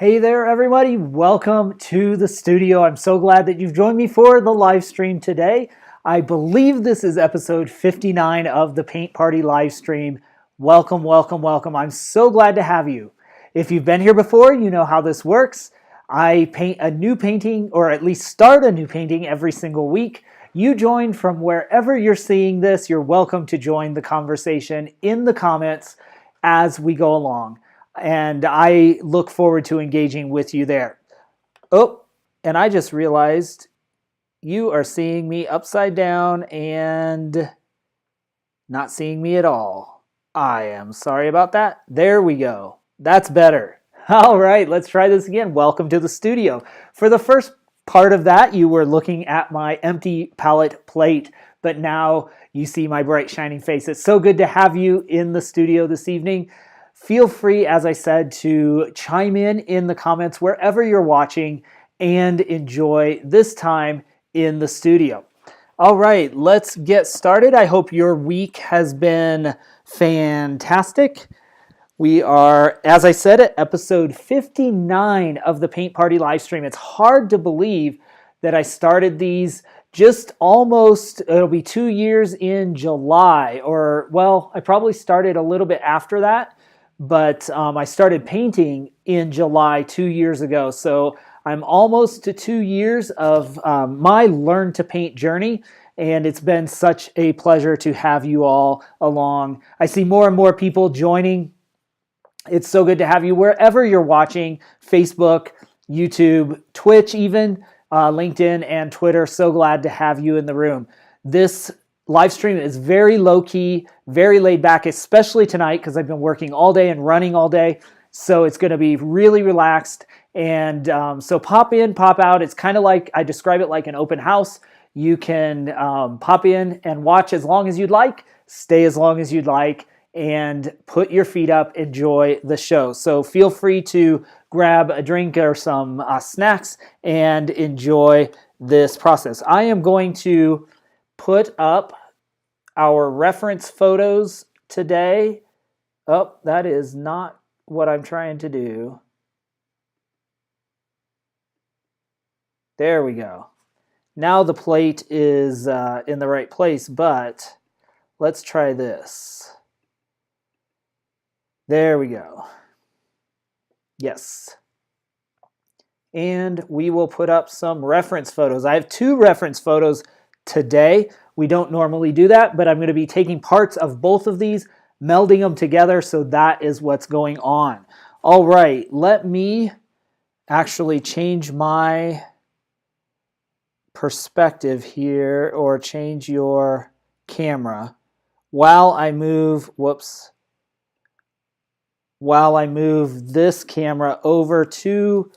Hey there, everybody. Welcome to the studio. I'm so glad that you've joined me for the live stream today. I believe this is episode 59 of the Paint Party live stream. Welcome, welcome, welcome. I'm so glad to have you. If you've been here before, you know how this works. I paint a new painting, or at least start a new painting every single week. You join from wherever you're seeing this. You're welcome to join the conversation in the comments as we go along. And I look forward to engaging with you there. Oh, and I just realized you are seeing me upside down and not seeing me at all. I am sorry about that. There we go. That's better. All right, let's try this again. Welcome to the studio. For the first part of that, you were looking at my empty palette plate, but now you see my bright shining face. It's so good to have you in the studio this evening. Feel free, as I said, to chime in the comments wherever you're watching and enjoy this time in the studio. All right, let's get started. I hope your week has been fantastic. We are, as I said, at episode 59 of the Paint Party live stream. It's hard to believe that I started these just almost, it'll be 2 years in July, or well, I probably started a little bit after that. But I started painting in July 2 years ago. So I'm almost to 2 years of my Learn to Paint journey. And it's been such a pleasure to have you all along. I see more and more people joining. It's so good to have you wherever you're watching, Facebook, YouTube, Twitch even, LinkedIn, and Twitter. So glad to have you in the room. This live stream is very low-key, very laid back, especially tonight because I've been working all day and running all day. So it's going to be really relaxed. And so pop in, pop out. It's kind of like, I describe it like an open house. You can pop in and watch as long as you'd like, stay as long as you'd like, and put your feet up, enjoy the show. So feel free to grab a drink or some snacks and enjoy this process. I am going to put up our reference photos today. Oh, that is not what I'm trying to do. There we go. Now the plate is in the right place, but let's try this. There we go. Yes. And we will put up some reference photos. I have 2 reference photos today. We don't normally do that, but I'm going to be taking parts of both of these, melding them together, so that is what's going on. All right, let me actually change my perspective here, or change your camera while I move, while I move this camera over to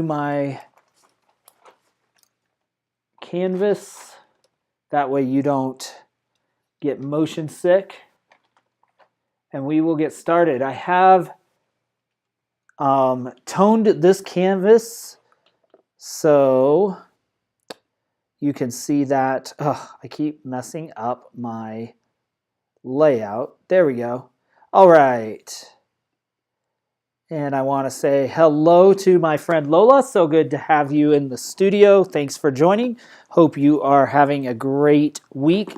my canvas. That way you don't get motion sick. And we will get started. I have toned this canvas so you can see that. I keep messing up my layout. There we go. All right. And I want to say hello to my friend Lola. So good to have you in the studio. Thanks for joining. Hope you are having a great week.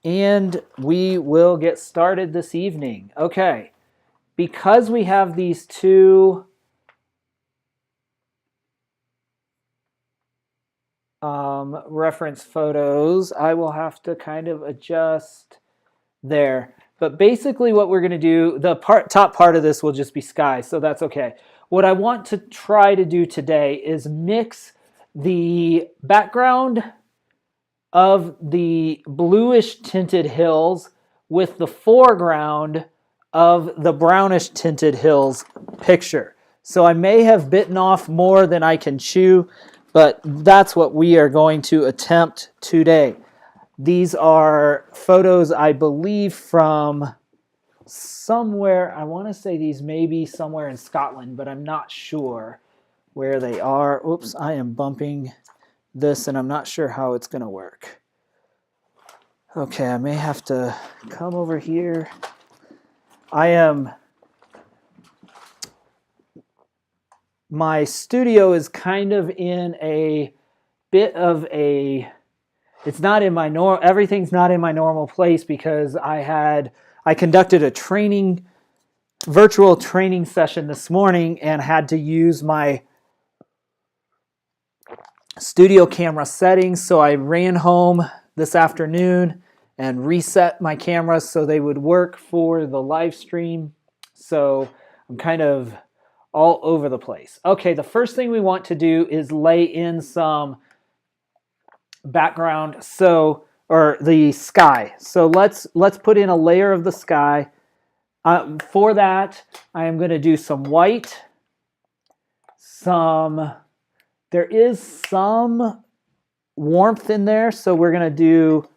And we will get started this evening. Okay. Because we have these 2 reference photos, I will have to kind of adjust there. But basically what we're going to do, the top part of this will just be sky, so that's okay. What I want to try to do today is mix the background of the bluish tinted hills with the foreground of the brownish tinted hills picture. So I may have bitten off more than I can chew, but that's what we are going to attempt today. These are photos, I believe, from somewhere. I want to say these may be somewhere in Scotland, but I'm not sure where they are. Oops, I am bumping this, and I'm not sure how it's going to work. Okay, I may have to come over here. My studio is kind of in a bit of a, it's not in my everything's not in my normal place because I conducted a virtual training session this morning and had to use my studio camera settings. So I ran home this afternoon and reset my cameras so they would work for the live stream. So I'm kind of all over the place. Okay, the first thing we want to do is lay in some background, or the sky. So let's put in a layer of the sky. For that, I am going to do some white, there is some warmth in there, so we're going to do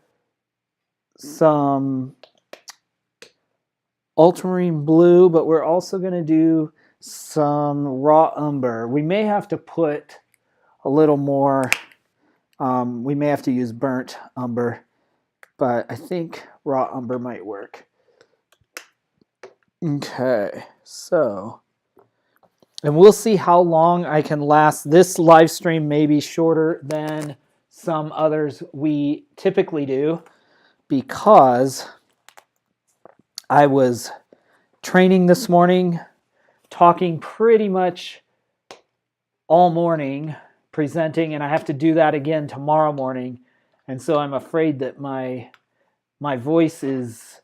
some ultramarine blue, but we're also going to do some raw umber. We may have to put a little more, we may have to use burnt umber, but I think raw umber might work. Okay, so, and we'll see how long I can last. This live stream may be shorter than some others we typically do because I was training this morning, talking pretty much all morning, presenting, and I have to do that again tomorrow morning. And so I'm afraid that my voice is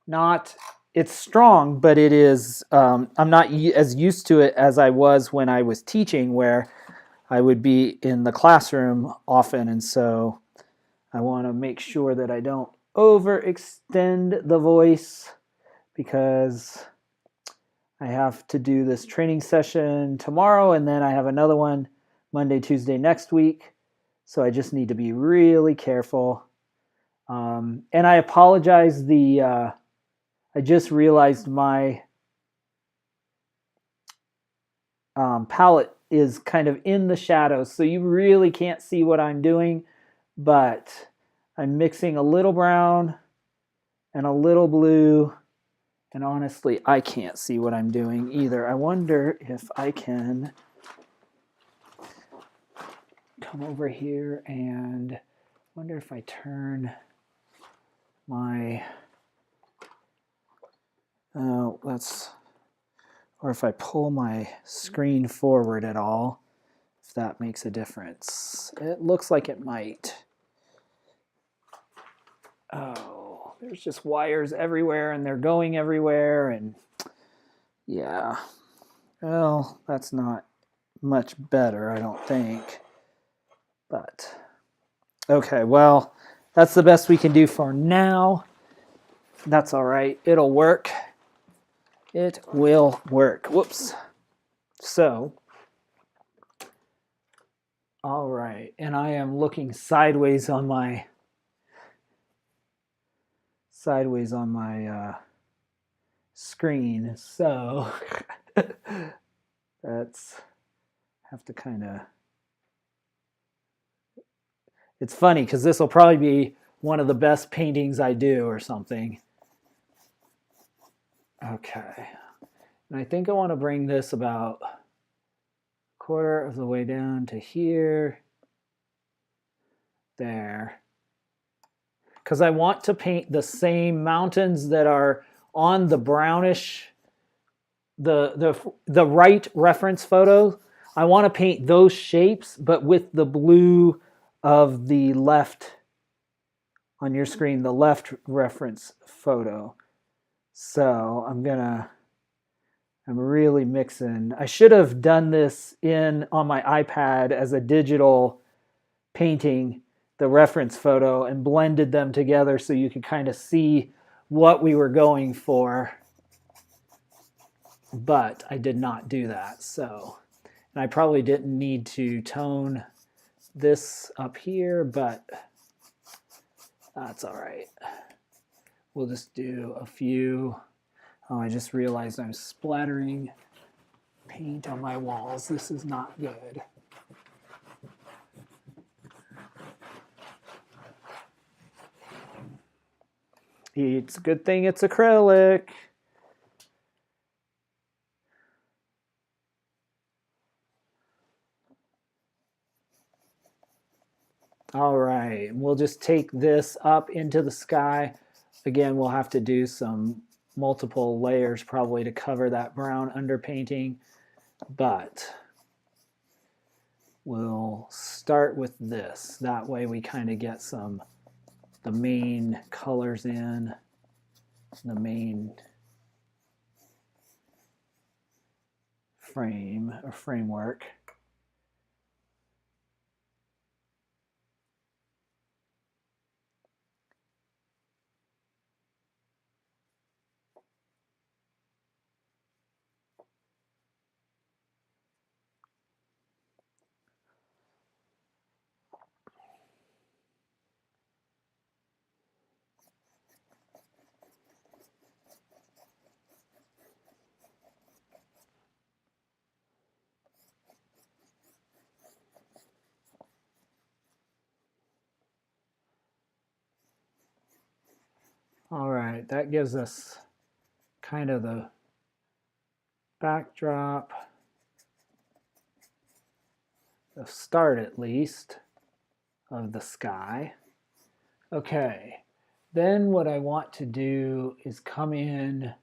not, it's strong, but it is, I'm not as used to it as I was when I was teaching, where I would be in the classroom often. And so I want to make sure that I don't overextend the voice because I have to do this training session tomorrow, and then I have another one Monday, Tuesday next week. So I just need to be really careful. And I apologize. I just realized my palette is kind of in the shadows, so you really can't see what I'm doing, but I'm mixing a little brown and a little blue, and honestly, I can't see what I'm doing either. I wonder if I can come over here and wonder if I turn my, or if I pull my screen forward at all, if that makes a difference. It looks like it might. Oh, there's just wires everywhere and they're going everywhere, and yeah. Well, that's not much better, I don't think. But, okay, well, that's the best we can do for now. That's all right. It'll work. It will work. Whoops. So, all right. And I am looking sideways on my screen. So, that's have to kind of, it's funny because this will probably be one of the best paintings I do or something. Okay. And I think I want to bring this about a quarter of the way down to here. There. Because I want to paint the same mountains that are on the brownish, the right reference photo. I want to paint those shapes, but with the blue of the left on your screen, the left reference photo. So I'm really mixing. I should have done this on my iPad as a digital painting, the reference photo, and blended them together so you could kind of see what we were going for. But I did not do that. So, and I probably didn't need to tone this up here, but that's all right. We'll just do a few. Oh, I just realized I'm splattering paint on my walls. This is not good. It's a good thing it's acrylic. All right, we'll just take this up into the sky. Again, we'll have to do some multiple layers probably to cover that brown underpainting, but we'll start with this. That way we kind of get the main colors in, the main frame or framework. All right, that gives us kind of the backdrop, the start at least, of the sky. Okay, then what I want to do is come in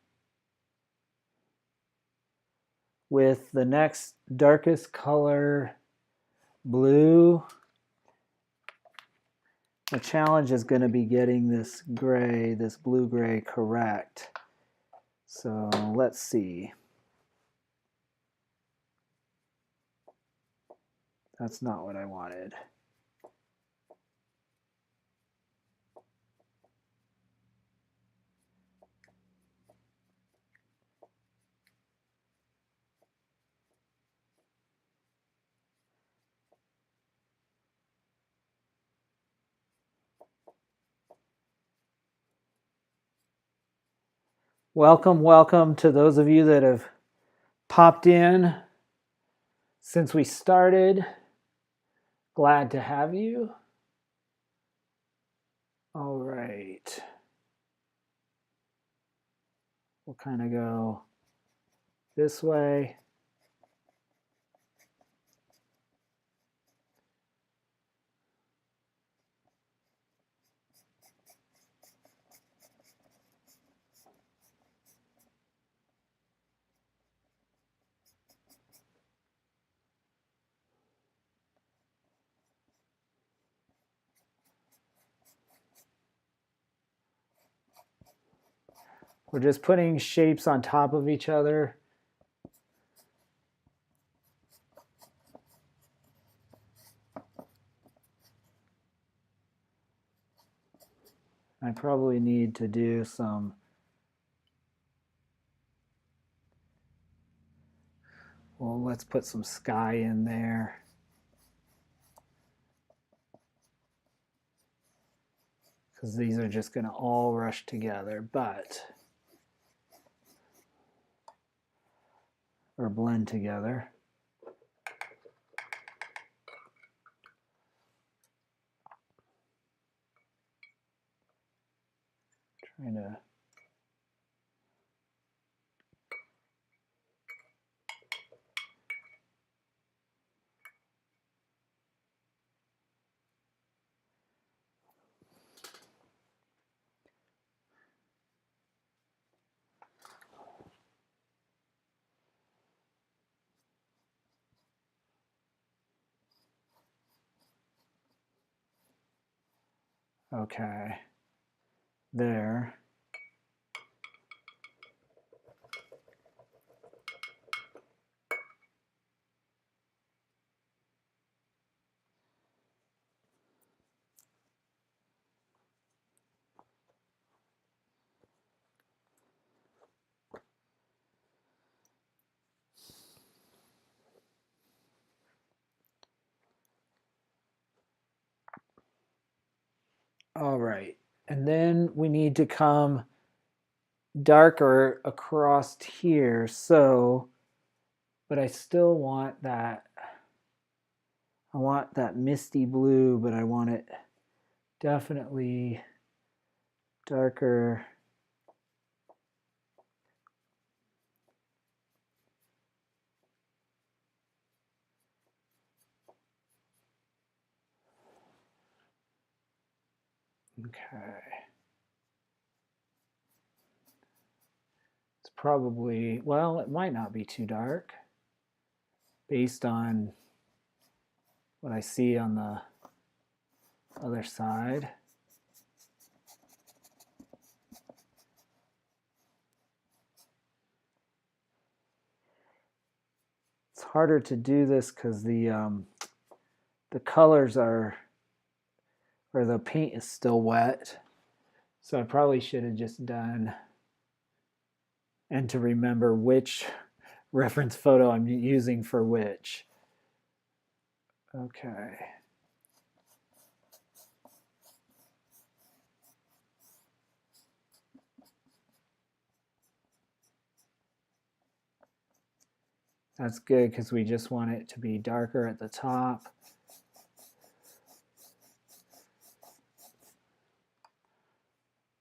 with the next darkest color, blue. The challenge is going to be getting this gray, this blue-gray correct. So let's see. That's not what I wanted. Welcome, welcome to those of you that have popped in since we started. Glad to have you. All right. We'll kind of go this way. We're just putting shapes on top of each other. I probably need to do some well, let's put some sky in there. Because these are just going to all rush together, or blend together. Trying to okay, there. All right, and then we need to come darker across here, so, but I still want that, I want that misty blue, but I want it definitely darker. Okay. It's probably, well, it might not be too dark based on what I see on the other side. It's harder to do this because the colors are, or the paint is still wet. So I probably should have just done, and to remember which reference photo I'm using for which. Okay. That's good because we just want it to be darker at the top.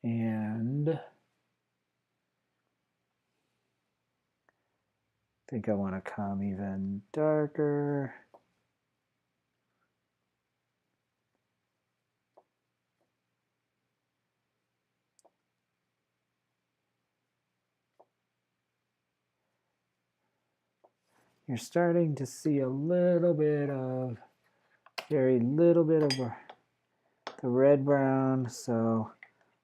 And I think I want to come even darker. You're starting to see a little bit of, very little bit of the red brown, so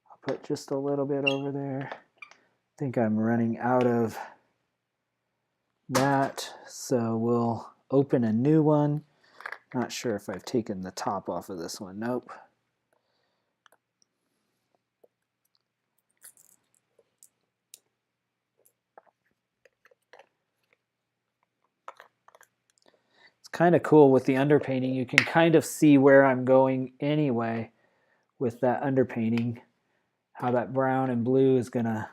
I'll put just a little bit over there. I think I'm running out of that, so we'll open a new one. Not sure if I've taken the top off of this one. Nope. It's kind of cool with the underpainting. You can kind of see where I'm going anyway with that underpainting, how that brown and blue is going to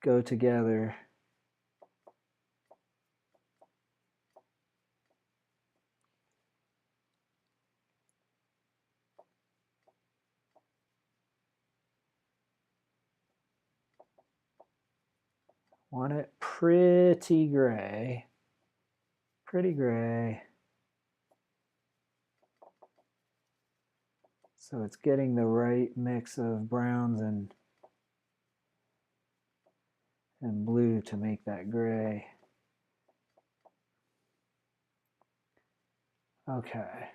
go together. Want it pretty gray. Pretty gray. So it's getting the right mix of browns and blue to make that gray. Okay.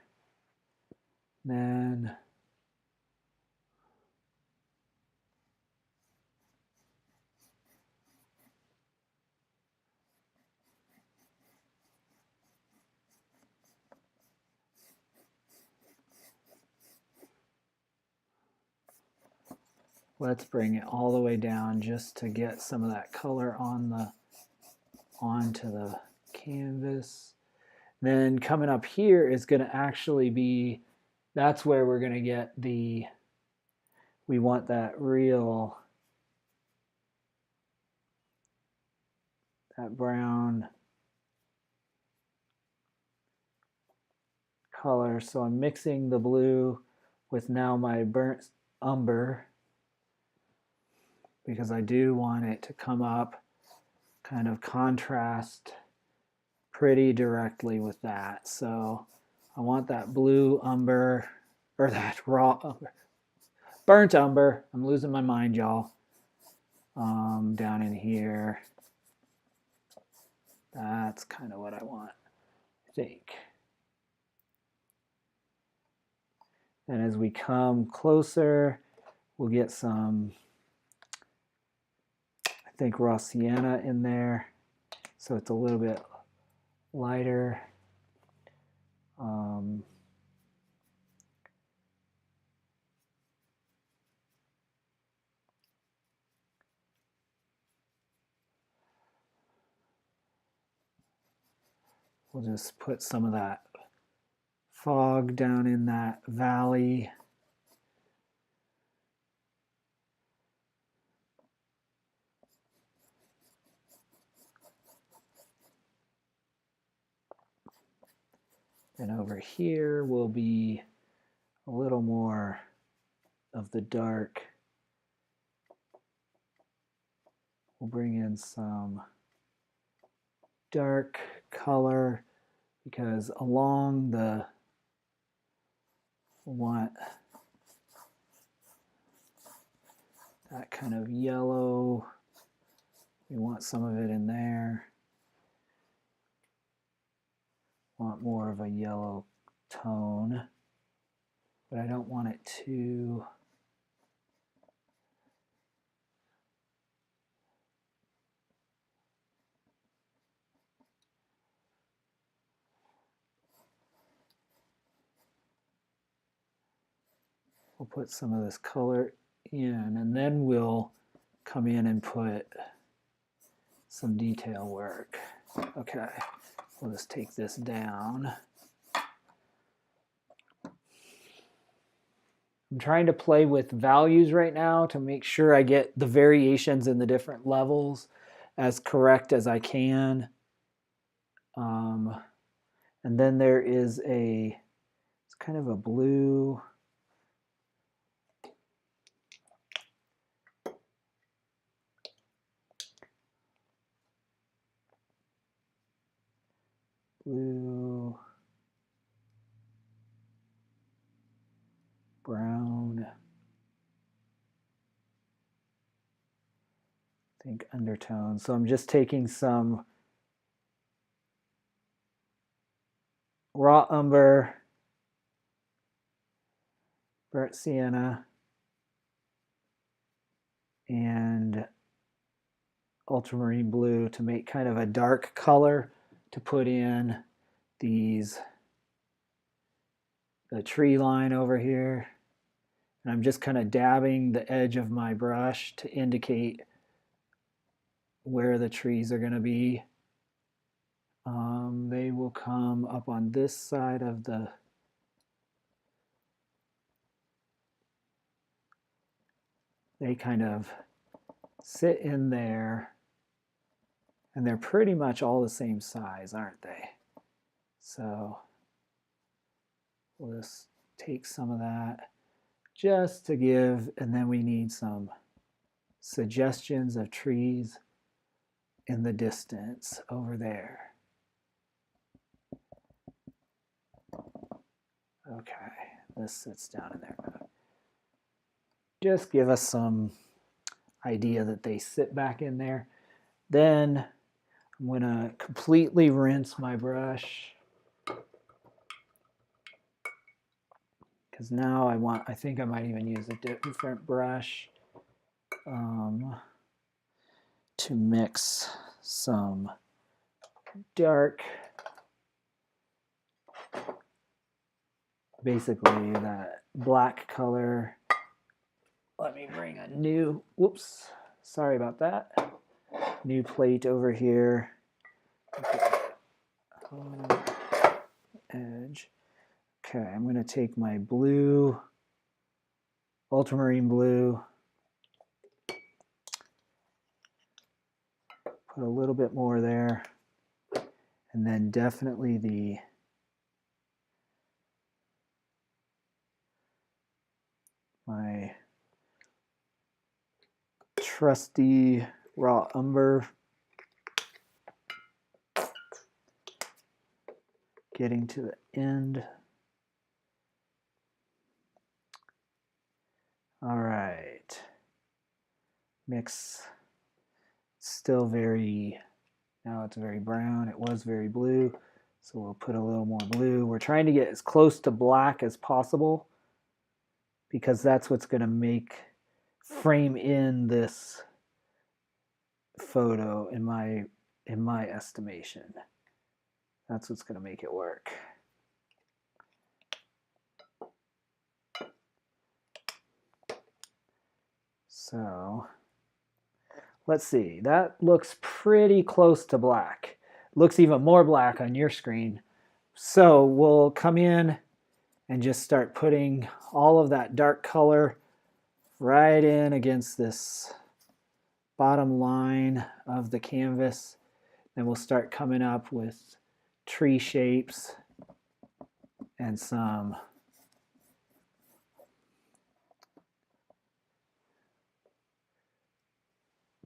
Then let's bring it all the way down just to get some of that color onto the canvas. Then coming up here is going to actually be, that's where we're going to get the, we want that real, that brown color. So I'm mixing the blue with now my burnt umber, because I do want it to come up, kind of contrast pretty directly with that. So I want that blue umber, or that raw umber, burnt umber. I'm losing my mind, y'all. Down in here. That's kind of what I want, I think. And as we come closer, we'll get some, I think, raw sienna in there. So it's a little bit lighter. We'll just put some of that fog down in that valley. And over here will be a little more of the dark We'll bring in some dark color because along the, we want that kind of yellow. We want some of it in there. Want more of a yellow tone, but I don't want it too we'll put some of this color in, and then we'll come in and put some detail work. Okay, we'll just take this down. I'm trying to play with values right now to make sure I get the variations in the different levels as correct as I can. And then there is it's kind of a blue. Blue, brown, I think undertone. So I'm just taking some raw umber, burnt sienna, and ultramarine blue to make kind of a dark color to put in the tree line over here. And I'm just kind of dabbing the edge of my brush to indicate where the trees are going to be. They will come up on this side of the they kind of sit in there, and they're pretty much all the same size, aren't they? So we'll just take some of that just to give, and then we need some suggestions of trees in the distance over there. Okay, this sits down in there. Just give us some idea that they sit back in there. Then I'm going to completely rinse my brush because now I think I might even use a different brush to mix some dark, basically that black color. Let me bring a new, whoops, sorry about that, new plate over here. Edge. Okay, I'm going to take my blue, ultramarine blue, put a little bit more there, and then definitely my trusty raw umber, getting to the end. All right, mix, still very, now it's very brown. It was very blue, so we'll put a little more blue. We're trying to get as close to black as possible because that's what's going to frame in this photo in my estimation. That's what's going to make it work. So let's see, that looks pretty close to black. Looks even more black on your screen. So we'll come in and just start putting all of that dark color right in against this bottom line of the canvas. Then we'll start coming up with tree shapes and some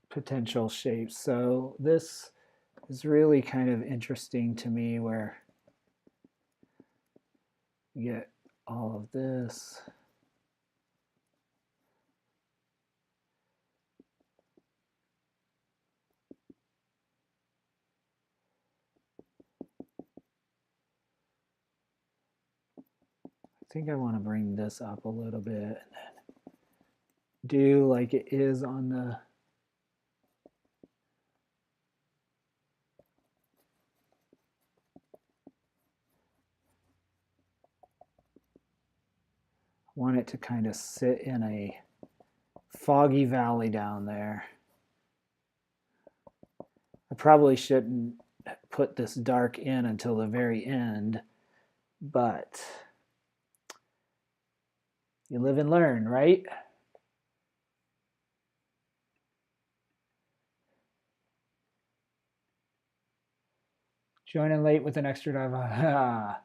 potential shapes. So this is really kind of interesting to me where you get all of this. I think I want to bring this up a little bit and then do like it is on the want it to kind of sit in a foggy valley down there. I probably shouldn't put this dark in until the very end, but you live and learn, right? Joining late with an extra drive.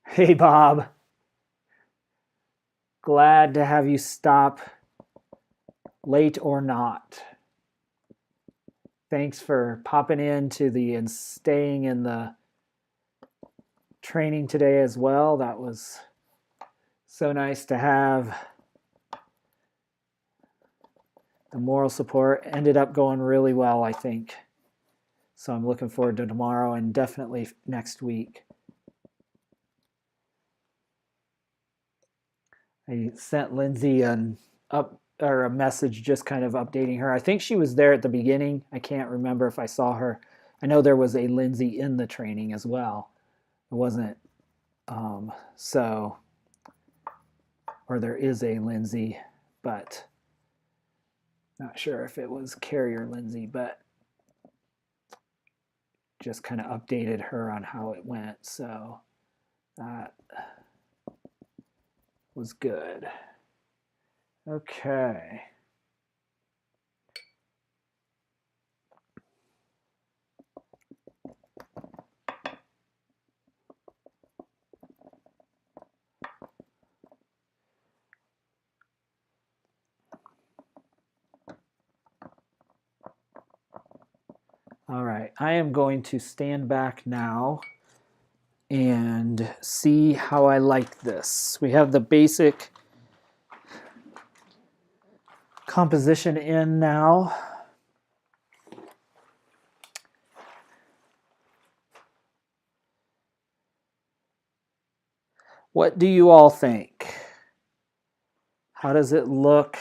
Hey, Bob. Glad to have you stop, late or not. Thanks for popping into the and staying in the training today as well. That was so nice to have. The moral support ended up going really well, I think. So I'm looking forward to tomorrow and definitely next week. I sent Lindsay a message just kind of updating her. I think she was there at the beginning. I can't remember if I saw her. I know there was a Lindsay in the training as well. It wasn't or there is a Lindsay, but not sure if it was Carrier Lindsay, but just kind of updated her on how it went. So that was good. Okay. All right, I am going to stand back now and see how I like this. We have the basic composition in now. What do you all think? How does it look?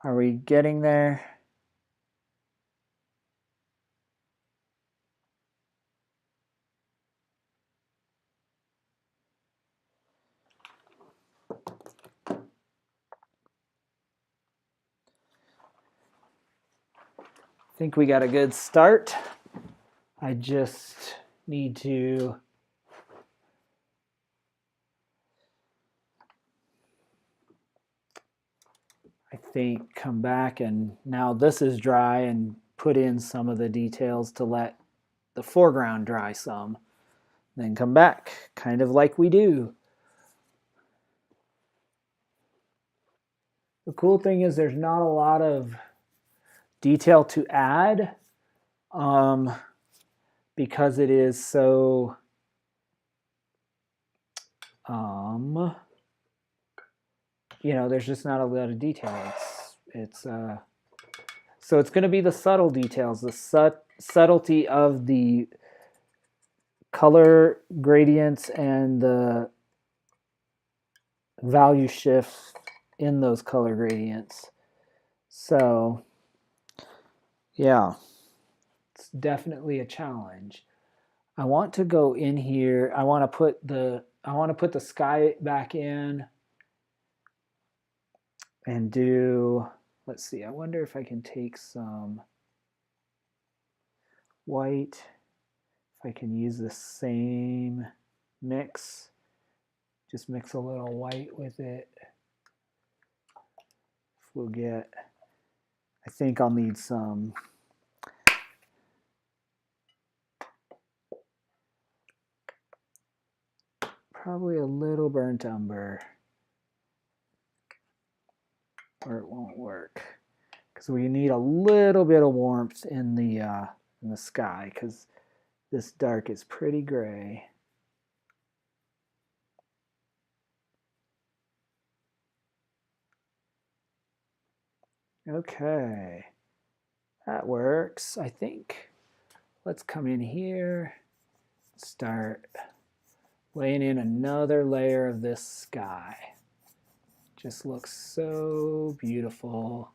Are we getting there? I think we got a good start. I just need to come back, and now this is dry, and put in some of the details to let the foreground dry some. Then come back, kind of like we do. The cool thing is there's not a lot of detail to add because it is so there's just not a lot of detail. So it's going to be the subtle details, the subtlety of the color gradients and the value shifts in those color gradients. So yeah, it's definitely a challenge. I want to go in here. I want to put the sky back in and do, let's see, I wonder if I can take some white, if I can use the same mix, just mix a little white with it. We'll get, I think I'll need some probably a little burnt umber, or it won't work. Because we need a little bit of warmth in the sky, because this dark is pretty gray. Okay, that works, I think. Let's come in here, start laying in another layer of this sky. Just looks so beautiful.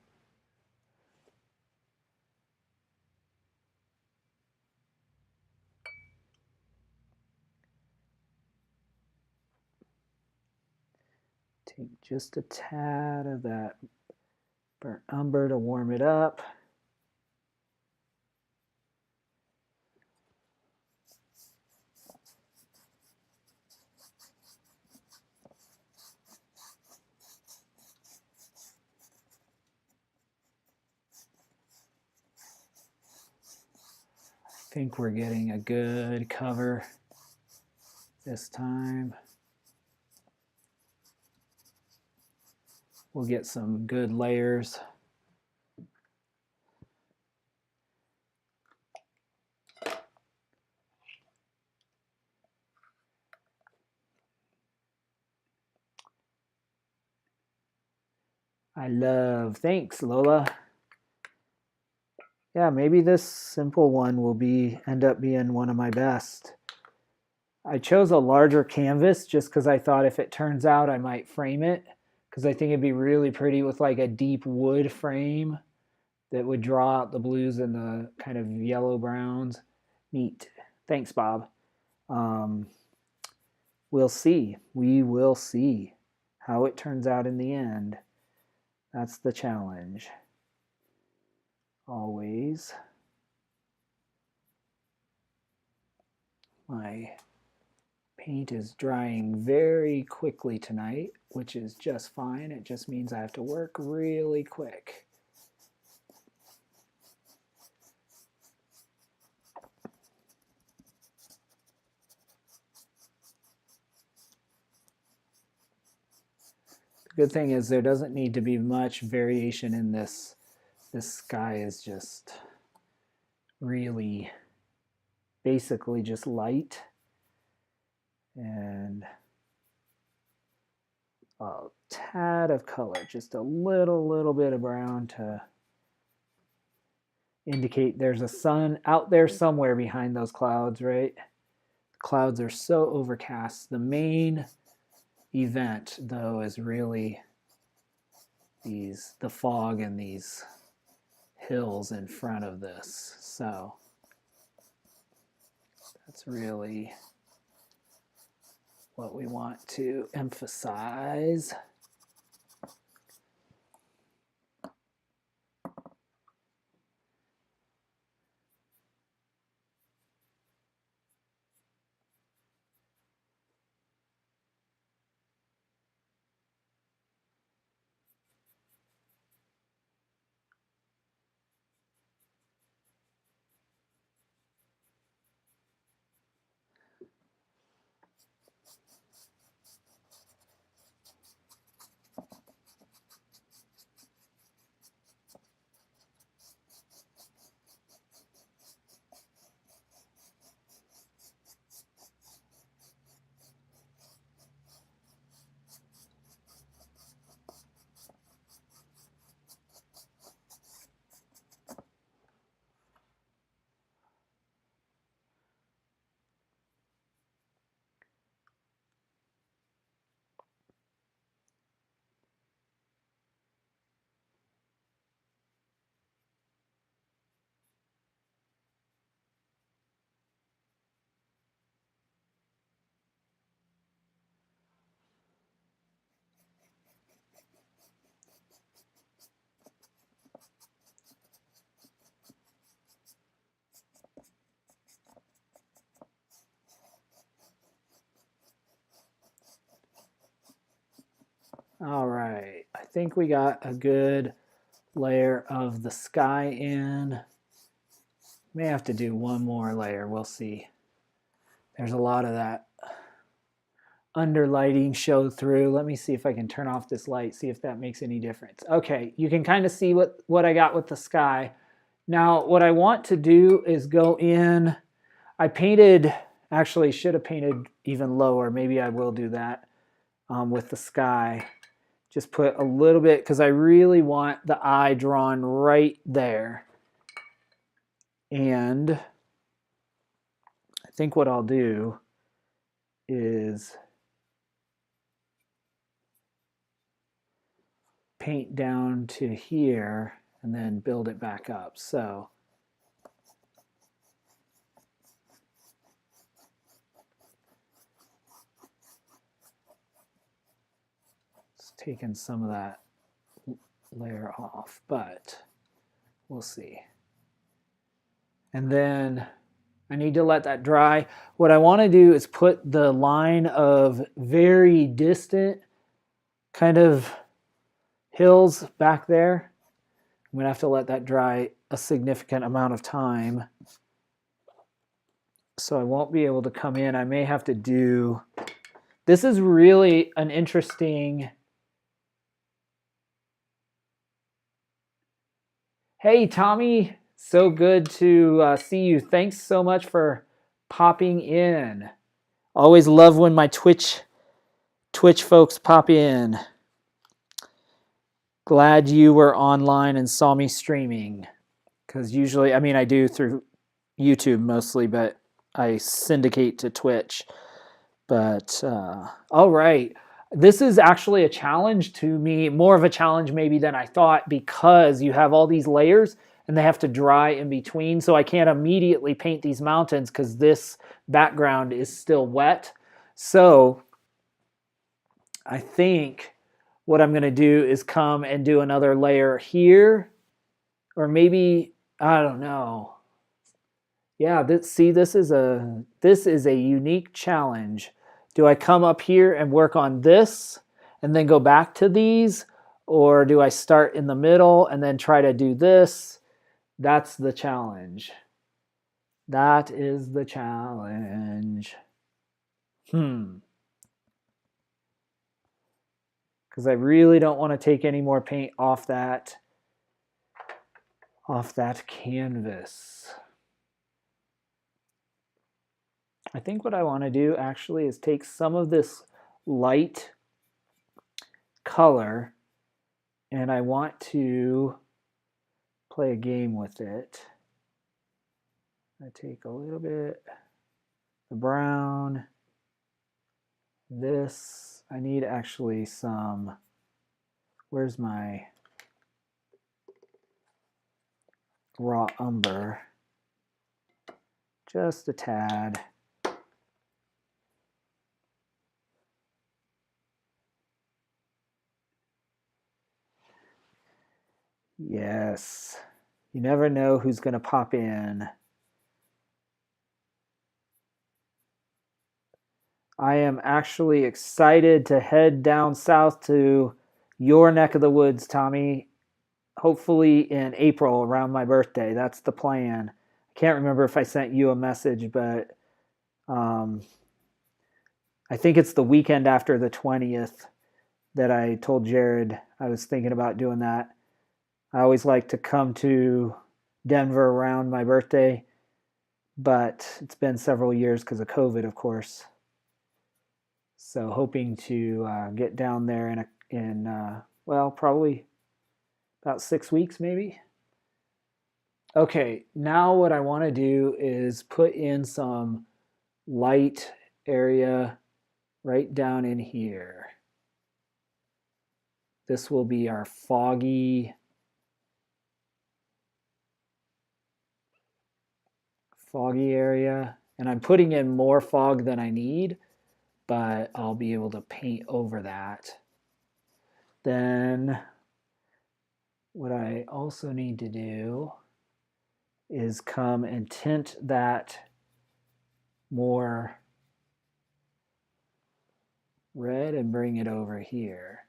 Take just a tad of that burnt umber to warm it up. I think we're getting a good cover this time. We'll get some good layers. Thanks, Lola. Yeah, maybe this simple one will end up being one of my best. I chose a larger canvas just because I thought if it turns out I might frame it, because I think it'd be really pretty with like a deep wood frame that would draw out the blues and the kind of yellow browns. Neat. Thanks, Bob. We'll see. We will see how it turns out in the end. That's the challenge. Always. My paint is drying very quickly tonight, which is just fine. It just means I have to work really quick. The good thing is there doesn't need to be much variation in this. This sky is just really basically just light and a tad of color, just a little bit of brown to indicate there's a sun out there somewhere behind those clouds, right? The clouds are so overcast. The main event, though, is really the fog and these hills in front of this. So that's really what we want to emphasize. All right, I think we got a good layer of the sky in. May have to do one more layer, we'll see. There's a lot of that underlighting show through. Let me see if I can turn off this light, see if that makes any difference. Okay, you can kind of see what I got with the sky. Now, what I want to do is go in. I painted, actually should have painted even lower. Maybe I will do that with the sky. Just put a little bit, because I really want the eye drawn right there. And I think what I'll do is paint down to here and then build it back up. So it's taken some of that layer off, but we'll see. And then I need to let that dry. What I want to do is put the line of very distant kind of hills back there. I'm going to have to let that dry a significant amount of time. So I won't be able to come in. I may have to do... This is really an interesting... Hey, Tommy. So good to see you. Thanks so much for popping in. Always love when my Twitch folks pop in. Glad you were online and saw me streaming. Because usually, I mean, I do through YouTube mostly, but I syndicate to Twitch. But, all right. This is actually a challenge to me, more of a challenge maybe than I thought, because you have all these layers and they have to dry in between. So I can't immediately paint these mountains because this background is still wet. So I think what I'm going to do is come and do another layer here, or maybe, I don't know. Yeah, this is a unique challenge. Do I come up here and work on this and then go back to these? Or do I start in the middle and then try to do this? That's the challenge. That is the challenge. Because I really don't want to take any more paint off that canvas. I think what I want to do actually is take some of this light color and I want to play a game with it. I take a little bit, the brown, this. I need actually some, where's my raw umber? Just a tad. Yes. You never know who's going to pop in. I am actually excited to head down south to your neck of the woods, Tommy. Hopefully in April around my birthday. That's the plan. I can't remember if I sent you a message, but I think it's the weekend after the 20th that I told Jared I was thinking about doing that. I always like to come to Denver around my birthday, but it's been several years because of COVID, of course. So hoping to get down there in well, probably about 6 weeks maybe. Okay, now what I want to do is put in some light area right down in here. This will be our foggy area, and I'm putting in more fog than I need, but I'll be able to paint over that. Then what I also need to do is come and tint that more red and bring it over here.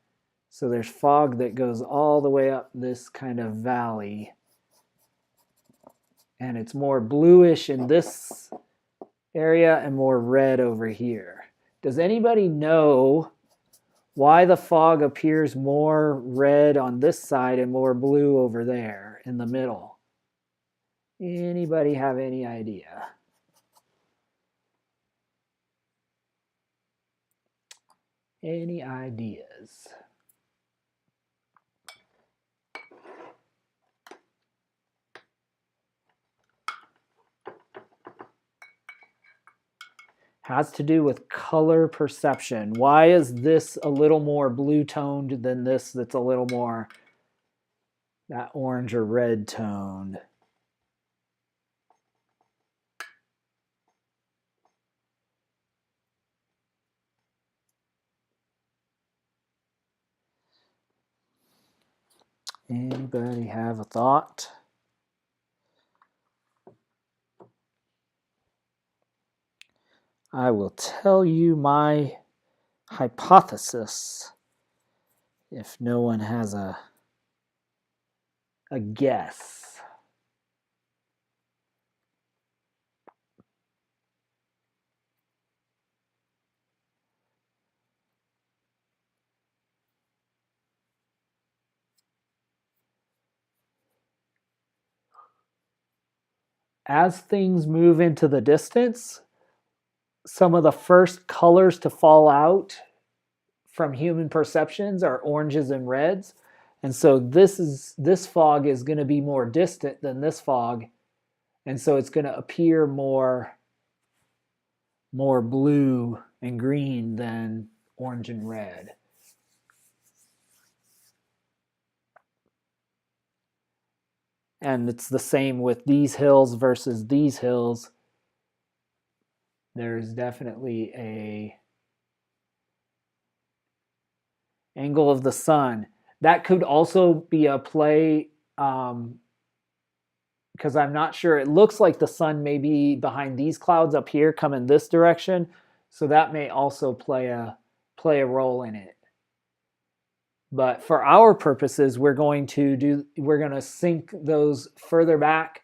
So there's fog that goes all the way up this kind of valley, and it's more bluish in this area and more red over here. Does anybody know why the fog appears more red on this side and more blue over there in the middle? Anybody have any idea? Any ideas? Has to do with color perception. Why is this a little more blue toned than this that's a little more that orange or red toned? Anybody have a thought? I will tell you my hypothesis if no one has a guess. As things move into the distance, some of the first colors to fall out from human perceptions are oranges and reds. And so this fog is going to be more distant than this fog. And so it's going to appear more blue and green than orange and red. And it's the same with these hills versus these hills. There's definitely a angle of the sun. That could also be a play because I'm not sure. It looks like the sun may be behind these clouds up here coming this direction. So that may also play a role in it. But for our purposes, we're going to sink those further back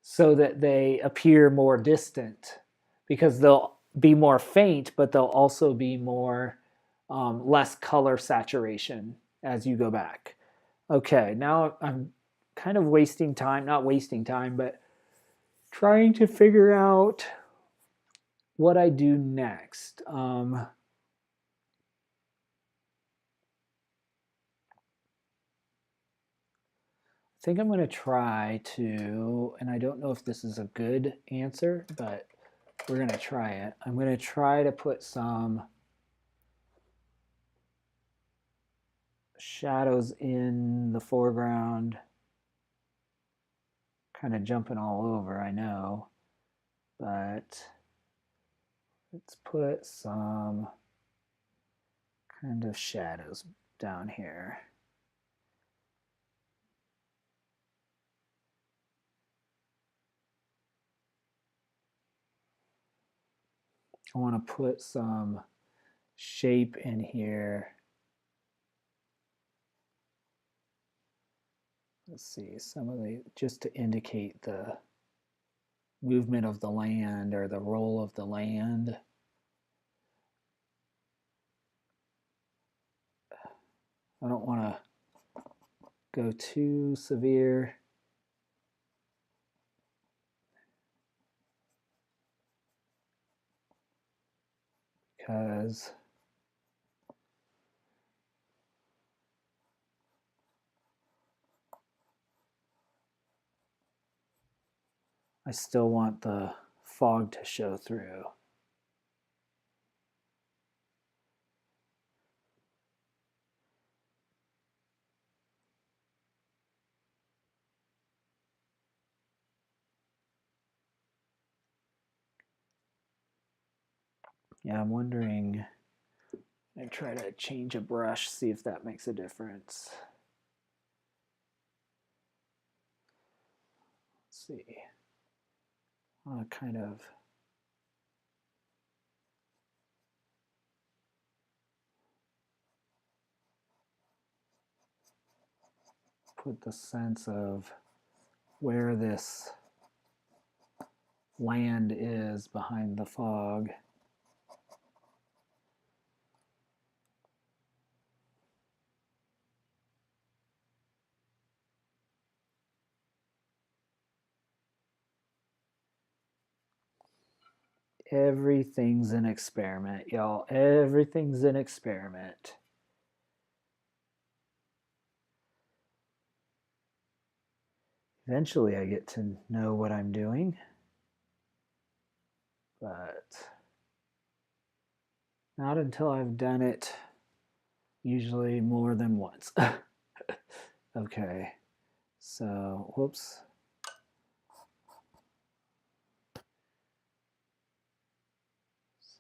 so that they appear more distant, because they'll be more faint, but they'll also be more less color saturation as you go back. Okay, now I'm kind of wasting time, not wasting time, but trying to figure out what I do next. I think I'm going to try to, and I don't know if this is a good answer, but we're going to try it. I'm going to try to put some shadows in the foreground. Kind of jumping all over, I know, but let's put some kind of shadows down here. I want to put some shape in here. Let's see, some of the, just to indicate the movement of the land or the role of the land. I don't want to go too severe. Because I still want the fog to show through. Yeah, I'm wondering, I try to change a brush, see if that makes a difference. Let's see. I want to kind of put the sense of where this land is behind the fog. Everything's an experiment, y'all. Everything's an experiment. Eventually I get to know what I'm doing, but not until I've done it, usually more than once. Okay, so, whoops.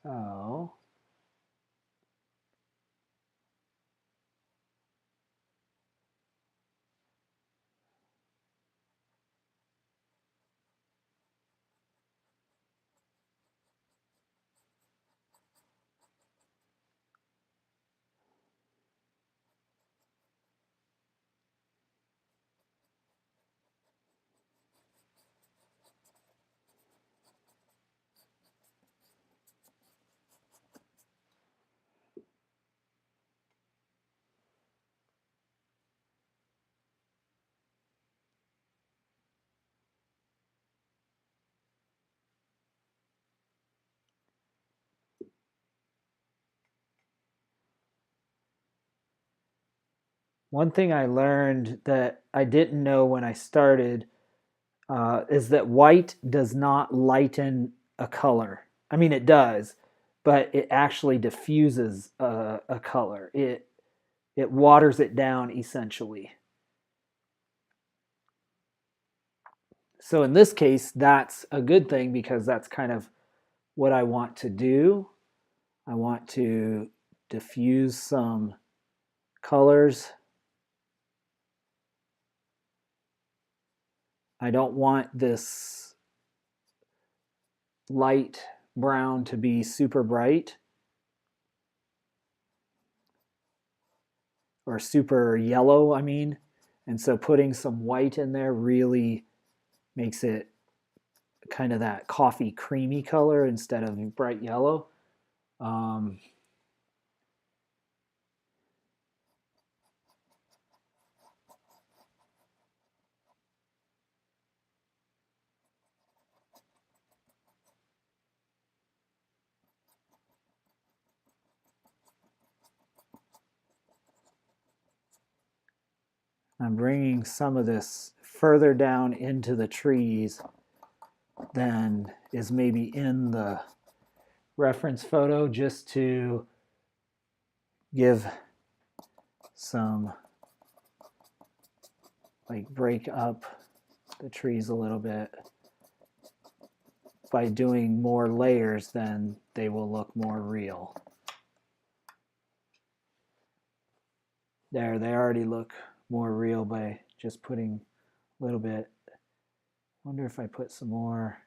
So, one thing I learned that I didn't know when I started is that white does not lighten a color. I mean, it does, but it actually diffuses a color. It waters it down essentially. So in this case, that's a good thing because that's kind of what I want to do. I want to diffuse some colors. I don't want this light brown to be super bright or super yellow, I mean. And so putting some white in there really makes it kind of that coffee creamy color instead of bright yellow. I'm bringing some of this further down into the trees than is maybe in the reference photo, just to give some, like, break up the trees a little bit. By doing more layers, then they will look more real. There, they already look more real by just putting a little bit. I wonder if I put some more.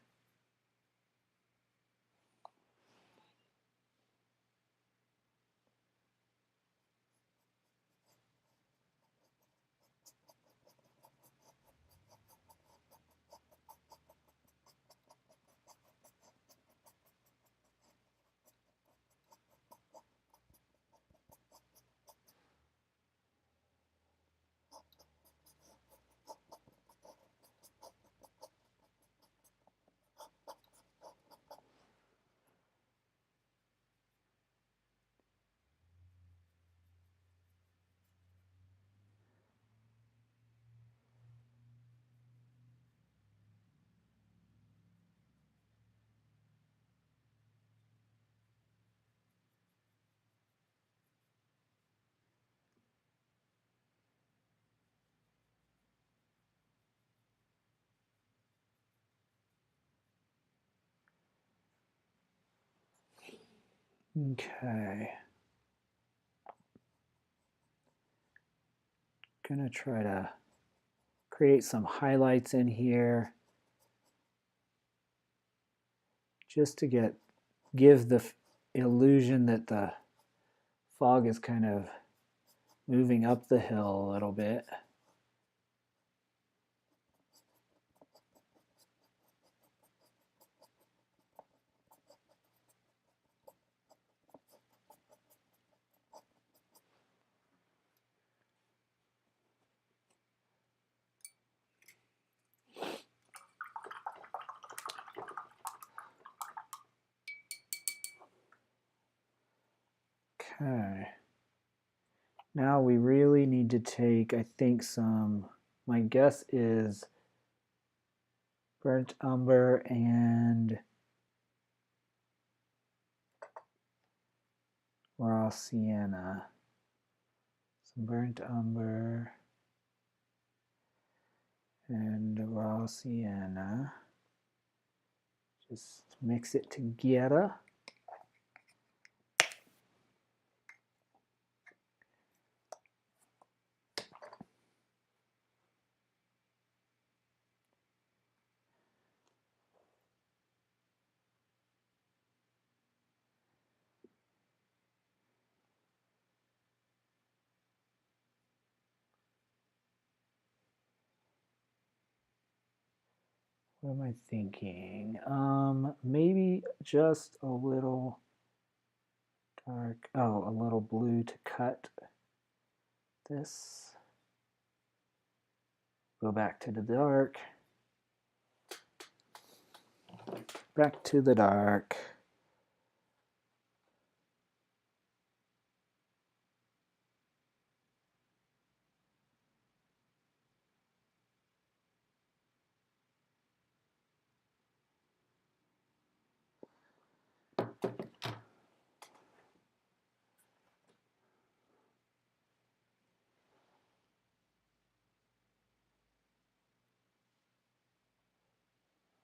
Okay. Gonna try to create some highlights in here just to give the illusion that the fog is kind of moving up the hill a little bit. Now we really need to take, I think, my guess is burnt umber and raw sienna. Some burnt umber and raw sienna. Just mix it together. What am I thinking? Maybe just a little dark. Oh, a little blue to cut this. Go back to the dark. Back to the dark.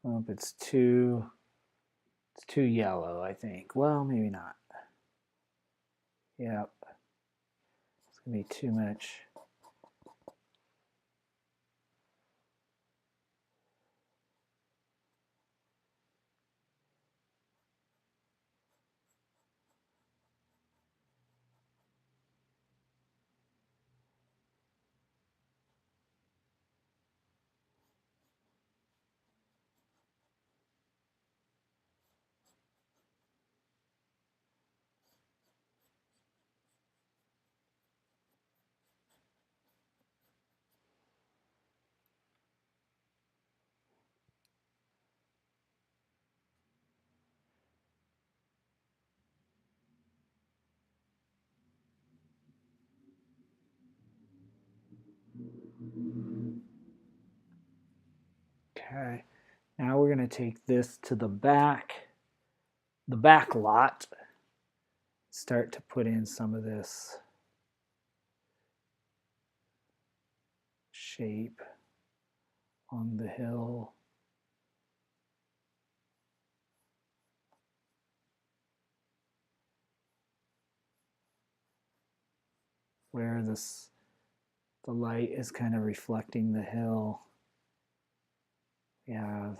Oh, it's too yellow, I think. Well, maybe not. Yep. It's gonna be too much. Okay. Now we're going to take this to the back lot. Start to put in some of this shape on the hill. Where the light is kind of reflecting the hill. We have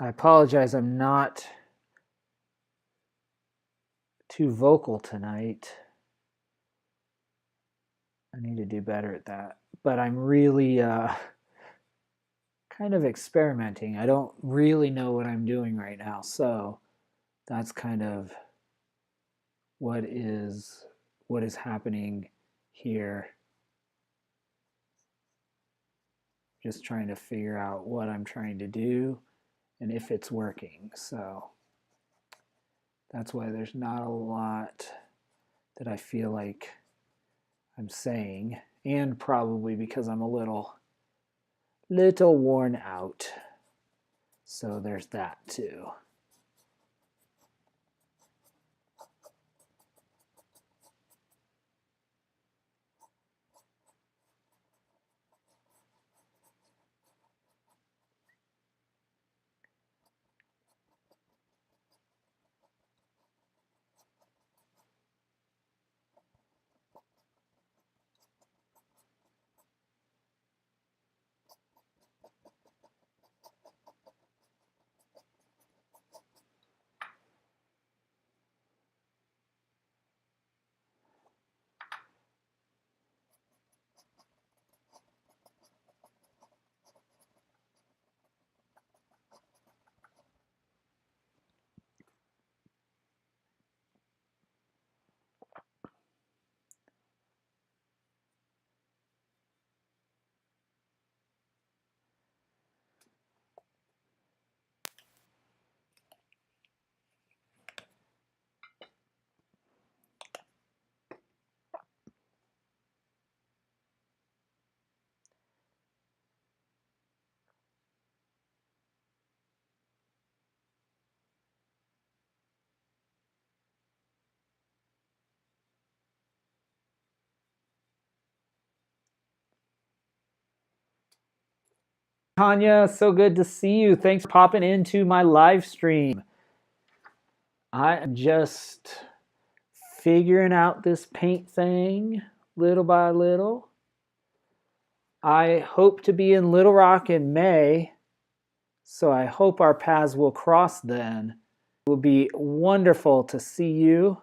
I apologize, I'm not too vocal tonight. I need to do better at that. But I'm really kind of experimenting. I don't really know what I'm doing right now. So that's kind of what is happening here. Just trying to figure out what I'm trying to do and if it's working. So that's why there's not a lot that I feel like I'm saying, and probably because I'm a little worn out. So there's that too. Tanya, so good to see you. Thanks for popping into my live stream. I'm just figuring out this paint thing little by little. I hope to be in Little Rock in May, so I hope our paths will cross then. It will be wonderful to see you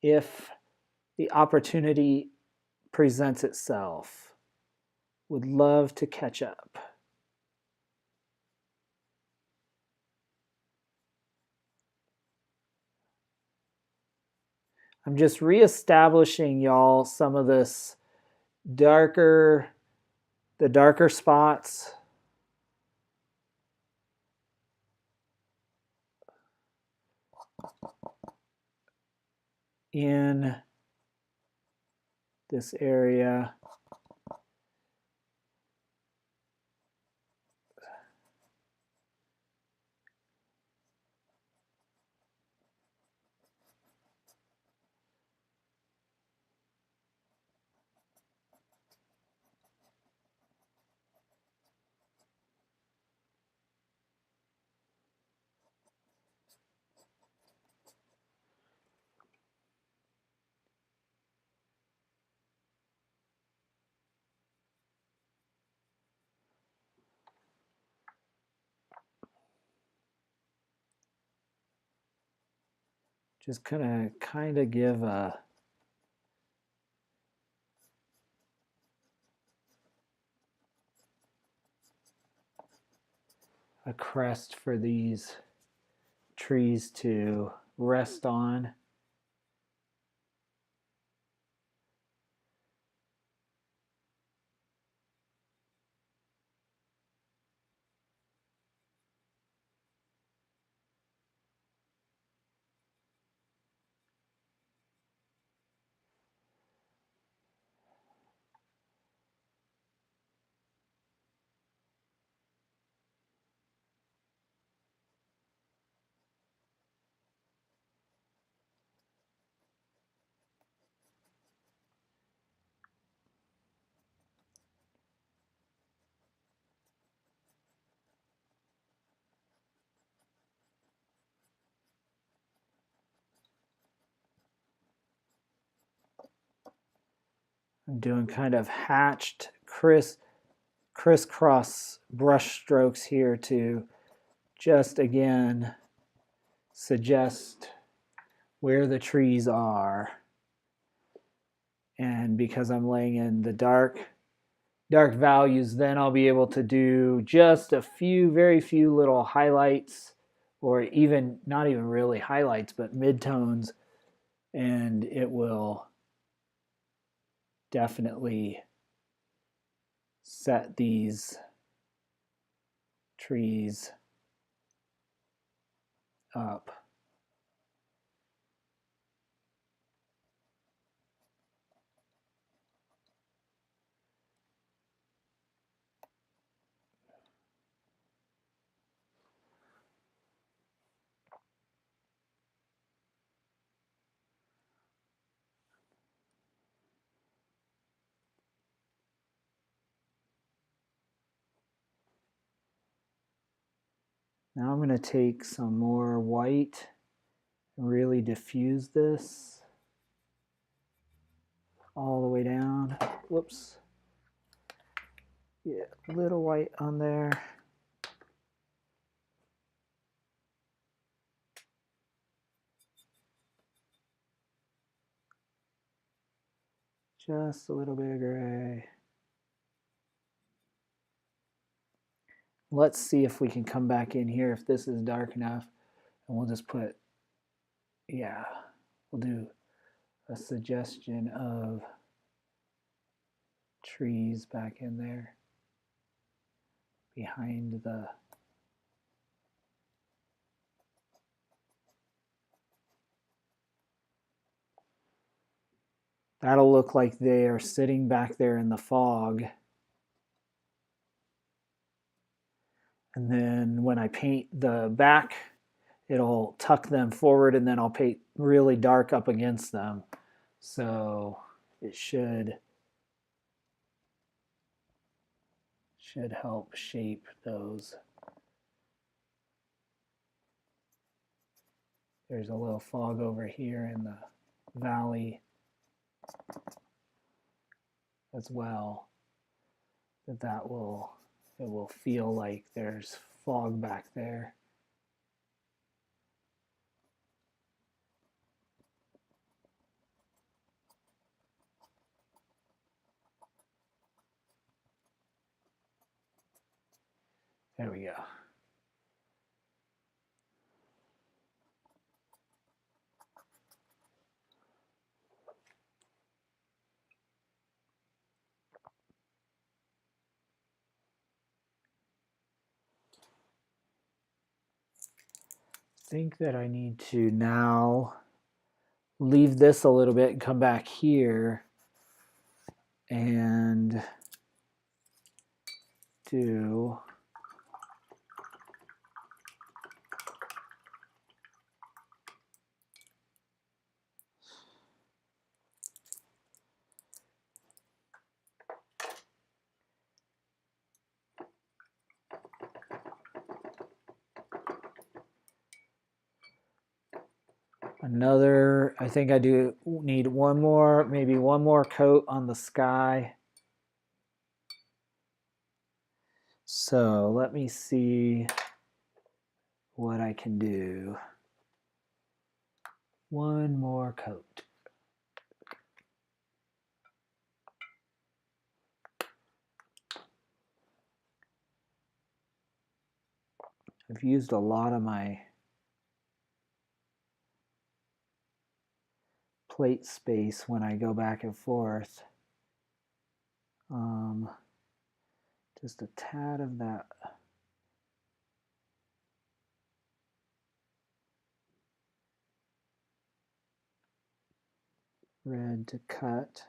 if the opportunity presents itself. Would love to catch up. I'm just reestablishing, y'all, some of this the darker spots. In this area. Just gonna kind of give a crest for these trees to rest on. I'm doing kind of hatched crisscross brush strokes here to just again suggest where the trees are. And because I'm laying in the dark values, then I'll be able to do just a few, very few little highlights, or even not even really highlights, but midtones, and it will definitely set these trees up. Now I'm going to take some more white and really diffuse this all the way down. Whoops. Yeah, a little white on there. Just a little bit of gray. Let's see if we can come back in here if this is dark enough. And we'll just put, yeah, we'll do a suggestion of trees back in there behind the that'll look like they are sitting back there in the fog. And then when I paint the back, it'll tuck them forward, and then I'll paint really dark up against them. So it should help shape those. There's a little fog over here in the valley as well. It will feel like there's fog back there. There we go. I think that I need to now leave this a little bit and come back here and do another. I think I do need one more, maybe one more coat on the sky. So let me see what I can do. One more coat. I've used a lot of my plate space when I go back and forth. Just a tad of that red to cut.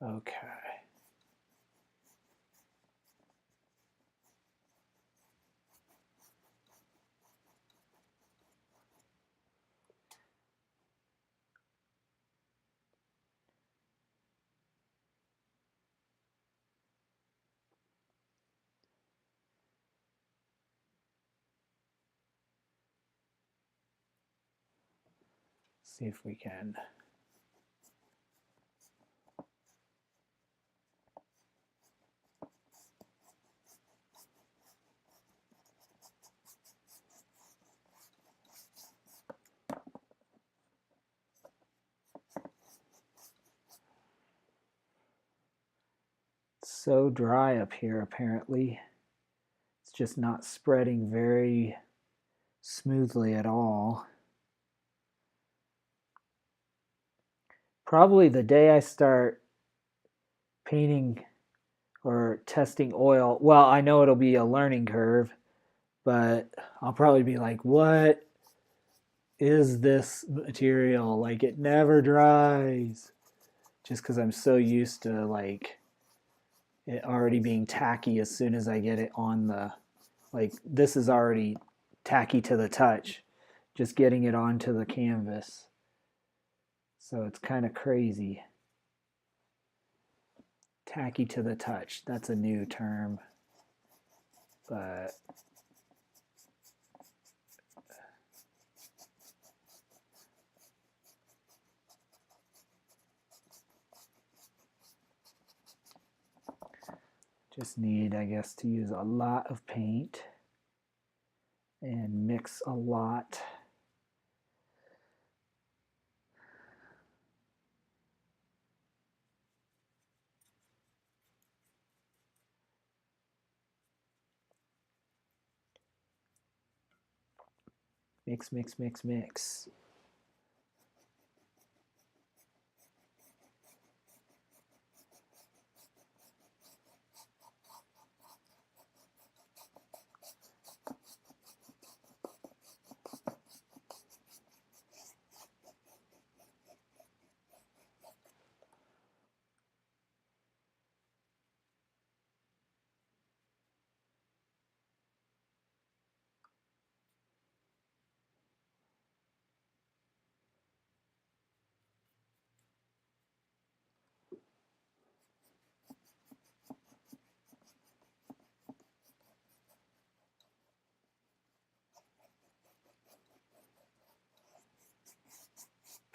Okay. See if we can. It's so dry up here, apparently. It's just not spreading very smoothly at all. Probably the day I start painting or testing oil, well, I know it'll be a learning curve, but I'll probably be like, what is this material? Like, it never dries. Just because I'm so used to like it already being tacky as soon as I get it on the, like, this is already tacky to the touch, just getting it onto the canvas. So it's kind of crazy. Tacky to the touch, that's a new term, but just need, I guess, to use a lot of paint and mix a lot. Mix, mix, mix, mix.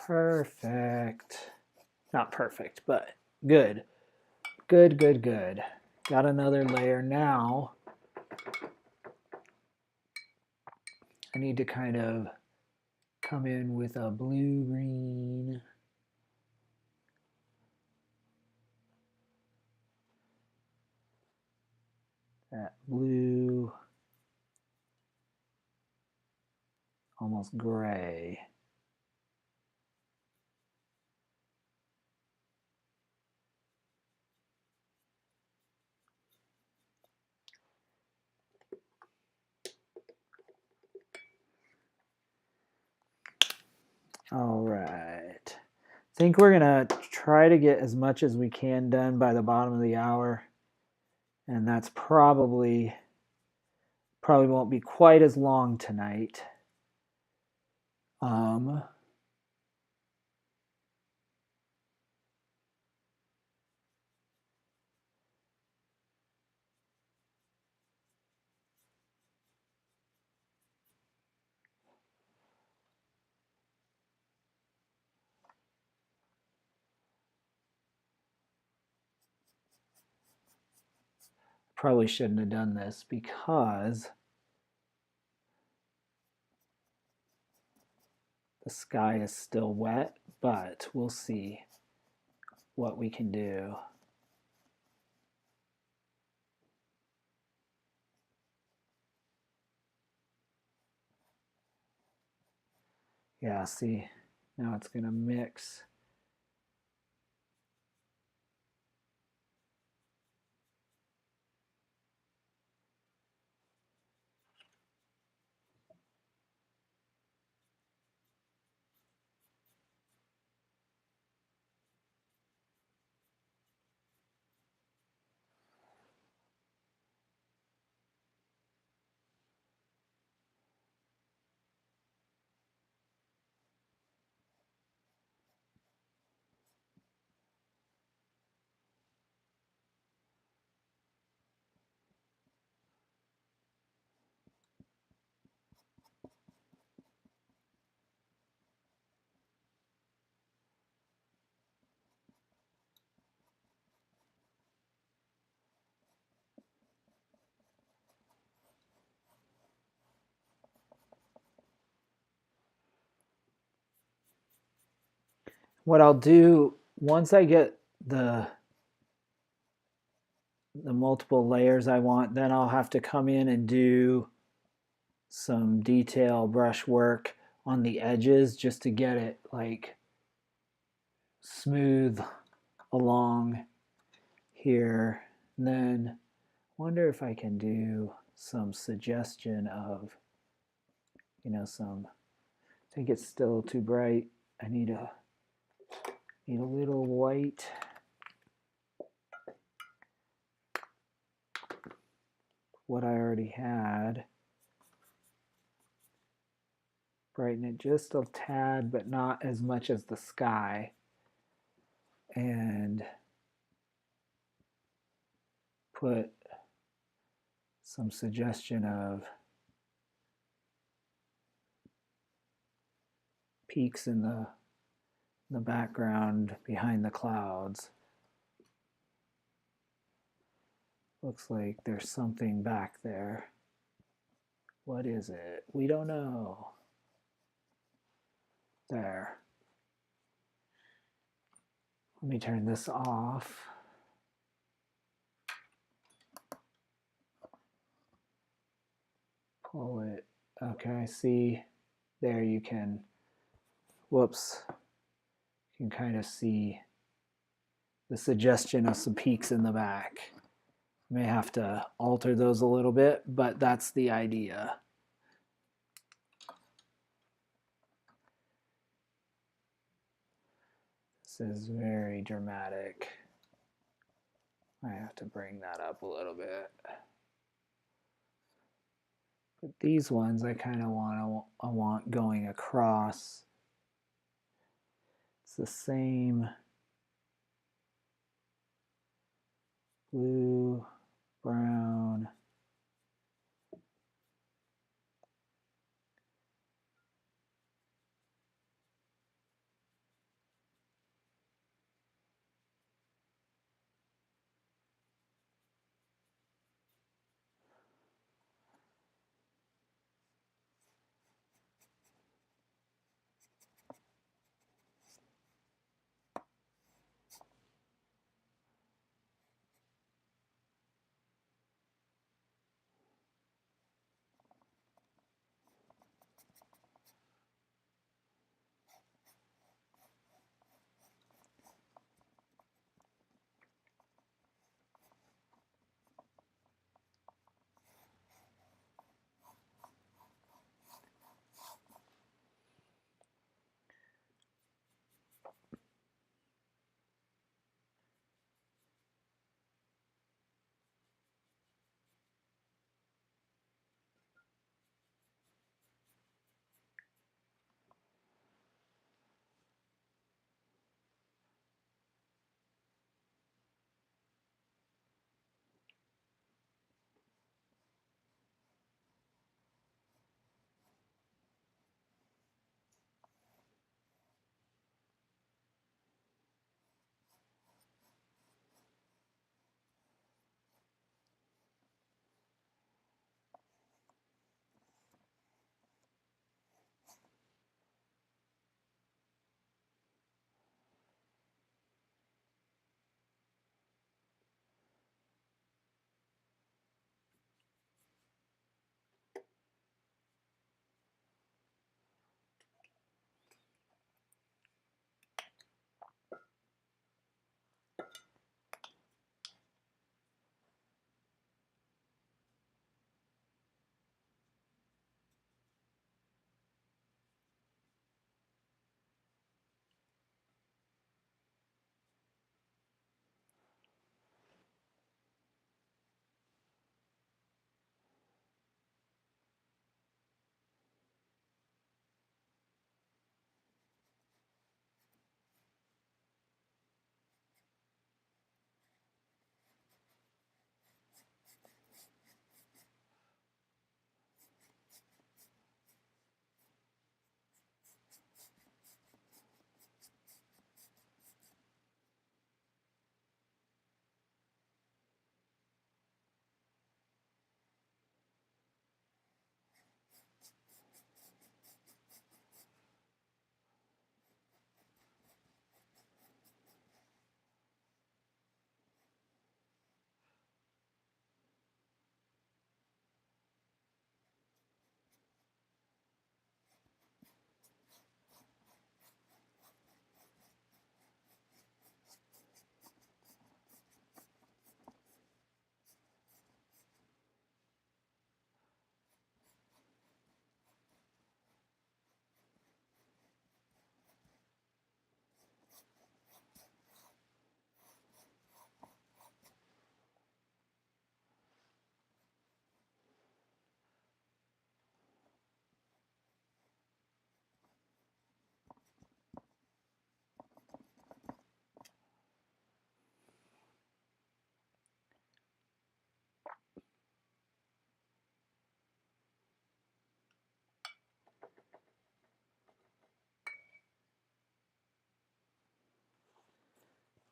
Perfect. Not perfect, but good. Good, good, good. Got another layer now. I need to kind of come in with a blue-green. That blue, almost gray. All right. I think we're gonna try to get as much as we can done by the bottom of the hour. And that's probably won't be quite as long tonight. Probably shouldn't have done this because the sky is still wet, but we'll see what we can do. Yeah, see, now it's gonna mix. what I'll do once I get the multiple layers I want, then I'll have to come in and do some detail brush work on the edges just to get it like smooth along here. And then wonder if I can do some suggestion of, some, I think it's still too bright. I need a little white. What I already had. Brighten it just a tad, but not as much as the sky. And put some suggestion of peaks in the background behind the clouds. Looks like there's something back there. What is it? We don't know. There. Let me turn this off. Pull it. Okay, see. There you can, whoops. You can kind of see the suggestion of some peaks in the back. May have to alter those a little bit, but that's the idea. This is very dramatic. I have to bring that up a little bit. But these ones I kind of want going across. It's the same blue, brown.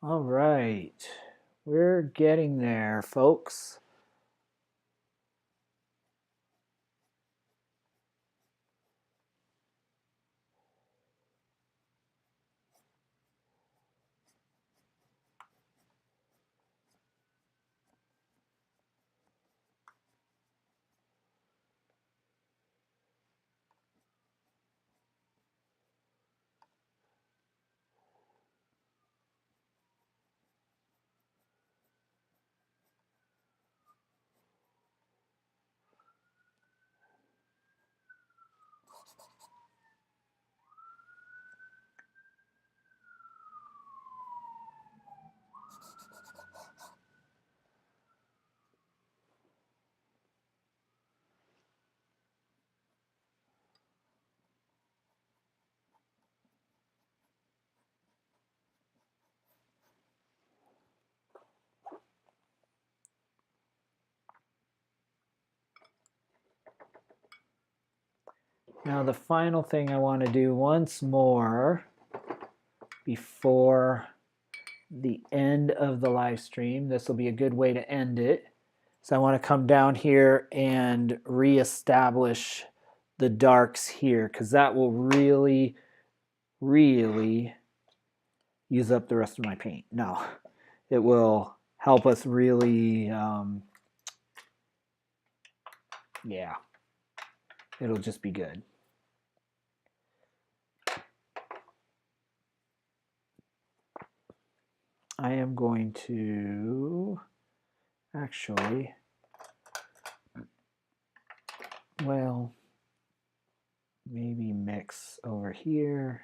All right, we're getting there, folks. Now the final thing I want to do once more before the end of the live stream, this will be a good way to end it. So I want to come down here and reestablish the darks here, because that will really, really use up the rest of my paint. No, it will help us really, yeah, it'll just be good. I am going to actually, well, maybe mix over here,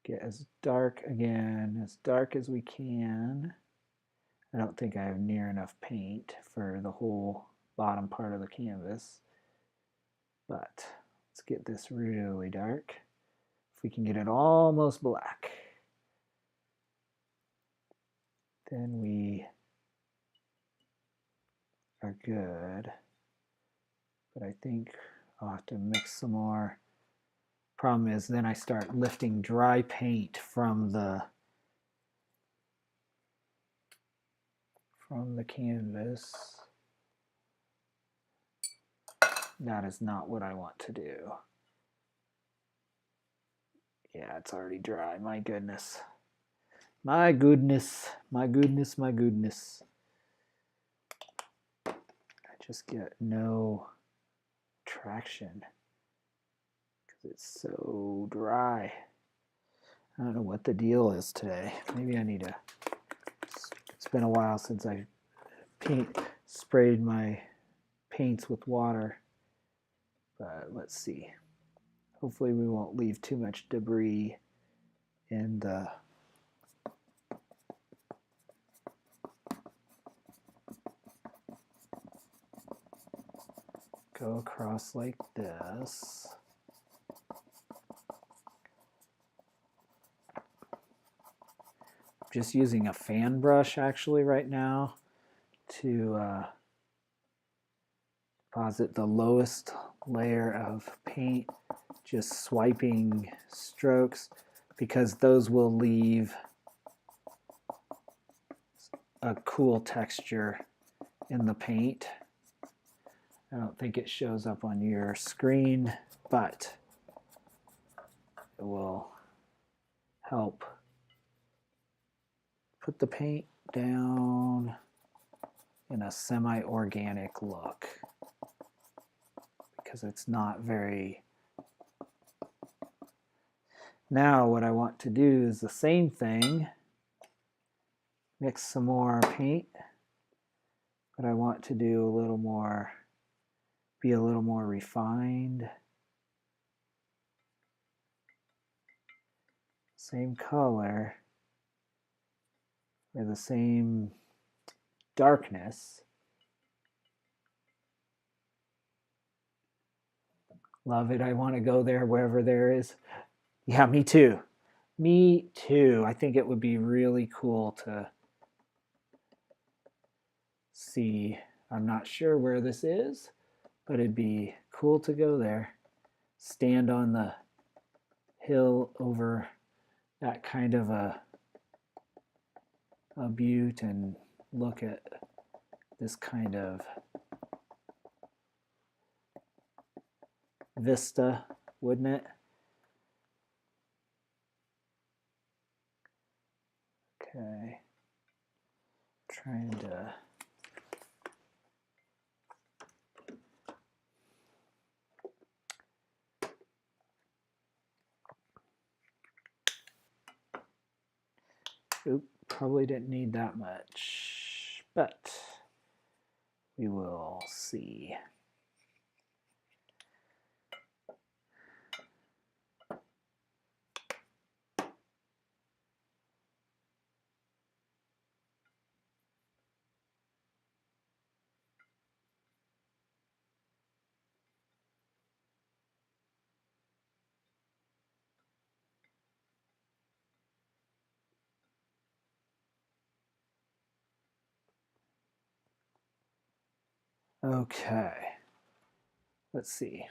get as dark again, as dark as we can. I don't think I have near enough paint for the whole bottom part of the canvas, but let's get this really dark. If we can get it almost black, then we are good. But I think I'll have to mix some more. Problem is then I start lifting dry paint from the canvas. That is not what I want to do. Yeah, it's already dry. My goodness. My goodness. My goodness. My goodness. I just get no traction because it's so dry. I don't know what the deal is today. Maybe I need to. It's been a while since I sprayed my paints with water. But let's see. Hopefully we won't leave too much debris in the go across like this. I'm just using a fan brush actually right now to deposit the lowest layer of paint, just swiping strokes, because those will leave a cool texture in the paint. I don't think it shows up on your screen, but it will help put the paint down in a semi-organic look, because it's not very. Now what I want to do is the same thing, mix some more paint, but I want to do a little more, be a little more refined. Same color, or the same darkness. Love it. I want to go there wherever there is. Yeah, me too. Me too. I think it would be really cool to see. I'm not sure where this is, but it'd be cool to go there. Stand on the hill over that kind of a a butte and look at this kind of vista, wouldn't it? Okay, trying to probably didn't need that much, but we will see. Okay, let's see.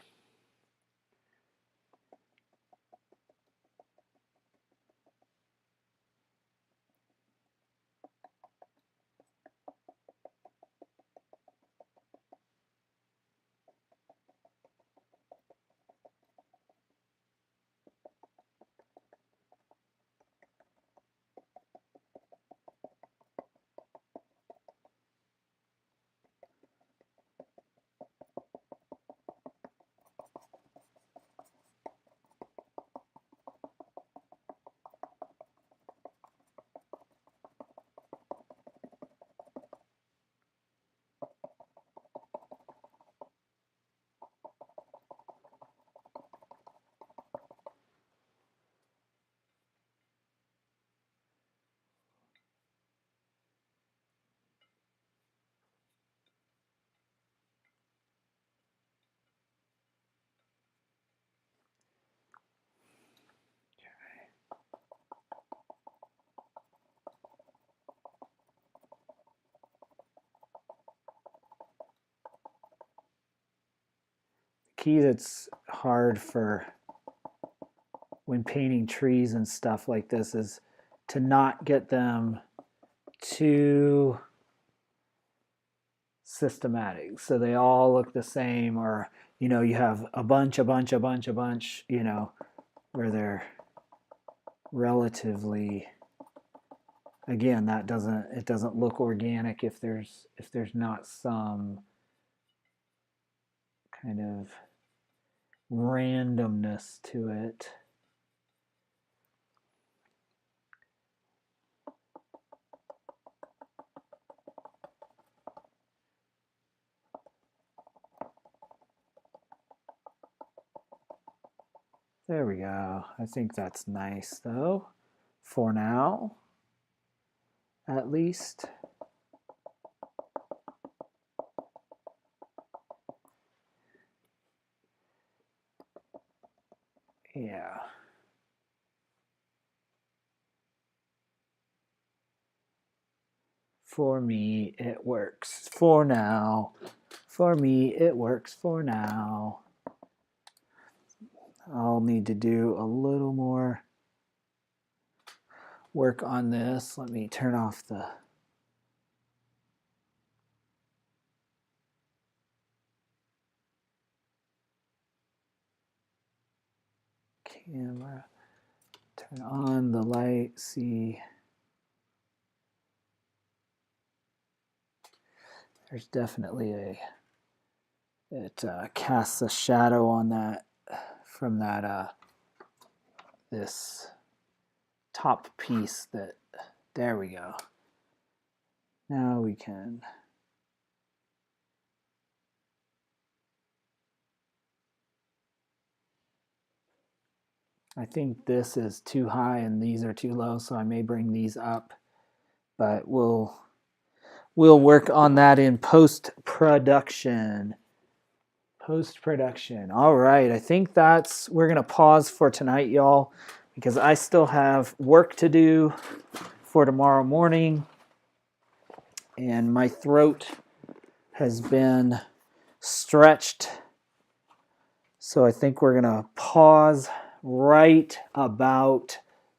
Key that's hard for when painting trees and stuff like this is to not get them too systematic. So they all look the same, or, you know, you have a bunch, you know, where they're relatively, again, it doesn't look organic if there's not some kind of randomness to it. There we go. I think that's nice though, for now, at least. Yeah. For me, it works for now. For me, it works for now. I'll need to do a little more work on this. Let me turn off the camera. Turn on the light, see. There's definitely it casts a shadow on that from that this top piece that, there we go. Now we can I think this is too high and these are too low, so I may bring these up, but we'll work on that in post-production. Post-production. All right, I think we're going to pause for tonight, y'all, because I still have work to do for tomorrow morning, and my throat has been stretched, so I think we're going to pause right about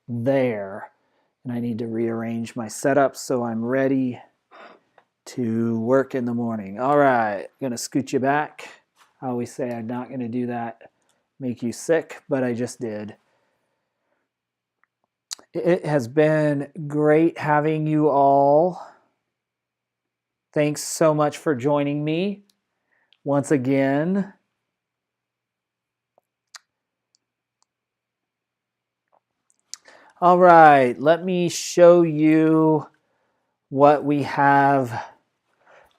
there. And I need to rearrange my setup so I'm ready to work in the morning. All right, going to scoot you back. I always say I'm not going to do that, make you sick, but I just did. It has been great having you all. Thanks so much for joining me once again. All right, let me show you what we have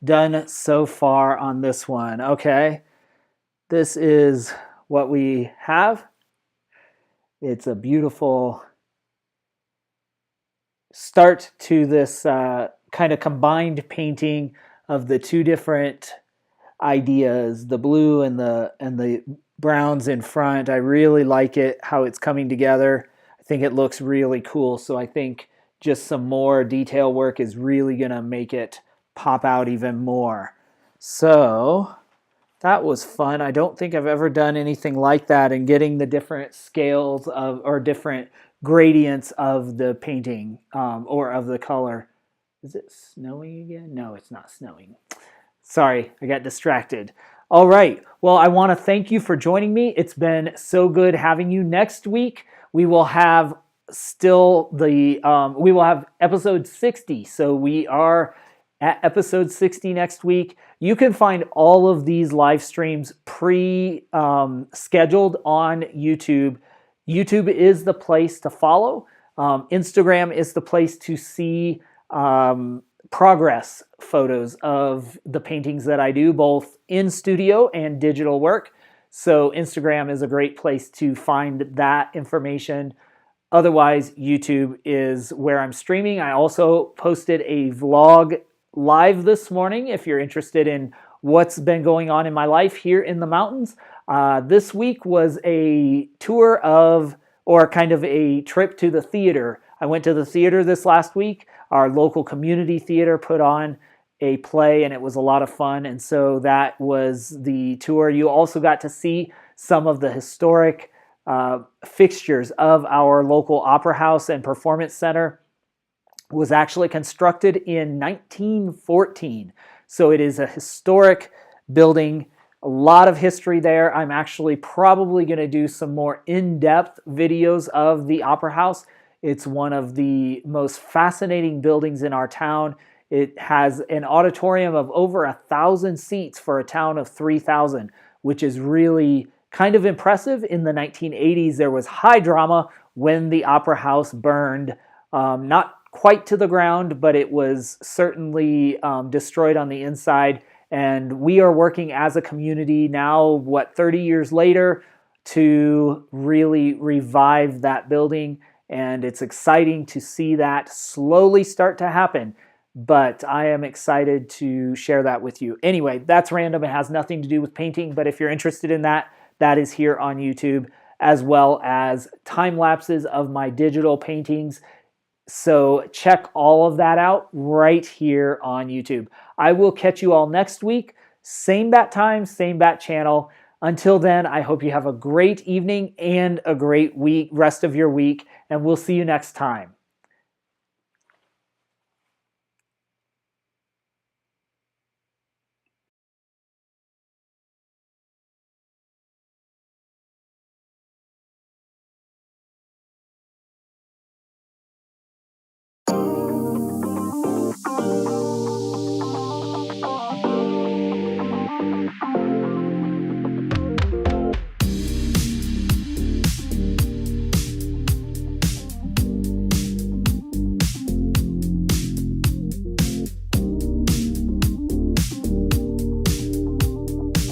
done so far on this one. Okay, this is what we have. It's a beautiful start to this kind of combined painting of the two different ideas, the blue and the browns in front. I really like it, how it's coming together. I think it looks really cool. So I think just some more detail work is really going to make it pop out even more. So that was fun. I don't think I've ever done anything like that, and getting the different scales of, or different gradients of the painting or of the color. Is it snowing again? No, it's not snowing. Sorry, I got distracted. All right. Well, I want to thank you for joining me. It's been so good having you. Next week, we will have we will have episode 60. So we are at episode 60 next week. You can find all of these live streams scheduled on YouTube. YouTube is the place to follow. Instagram is the place to see progress photos of the paintings that I do, both in studio and digital work. So Instagram is a great place to find that information. Otherwise, YouTube is where I'm streaming. I also posted a vlog live this morning if you're interested in what's been going on in my life here in the mountains. This week was a tour of, or kind of a trip to the theater. I went to the theater this last week. Our local community theater put on a play, and it was a lot of fun. And so that was the tour. You also got to see some of the historic fixtures of our local opera house and performance center. It was actually constructed in 1914. So it is a historic building, a lot of history there. I'm actually probably going to do some more in-depth videos of the opera house. It's one of the most fascinating buildings in our town. It has an auditorium of over 1,000 seats for a town of 3,000, which is really kind of impressive. In the 1980s, there was high drama when the opera house burned, not quite to the ground, but it was certainly destroyed on the inside. And we are working as a community now, 30 years later, to really revive that building. And it's exciting to see that slowly start to happen. But I am excited to share that with you. Anyway, that's random. It has nothing to do with painting. But if you're interested in that, that is here on YouTube, as well as time lapses of my digital paintings. So check all of that out right here on YouTube. I will catch you all next week. Same bat time, same bat channel. Until then, I hope you have a great evening and a great week, rest of your week, and we'll see you next time.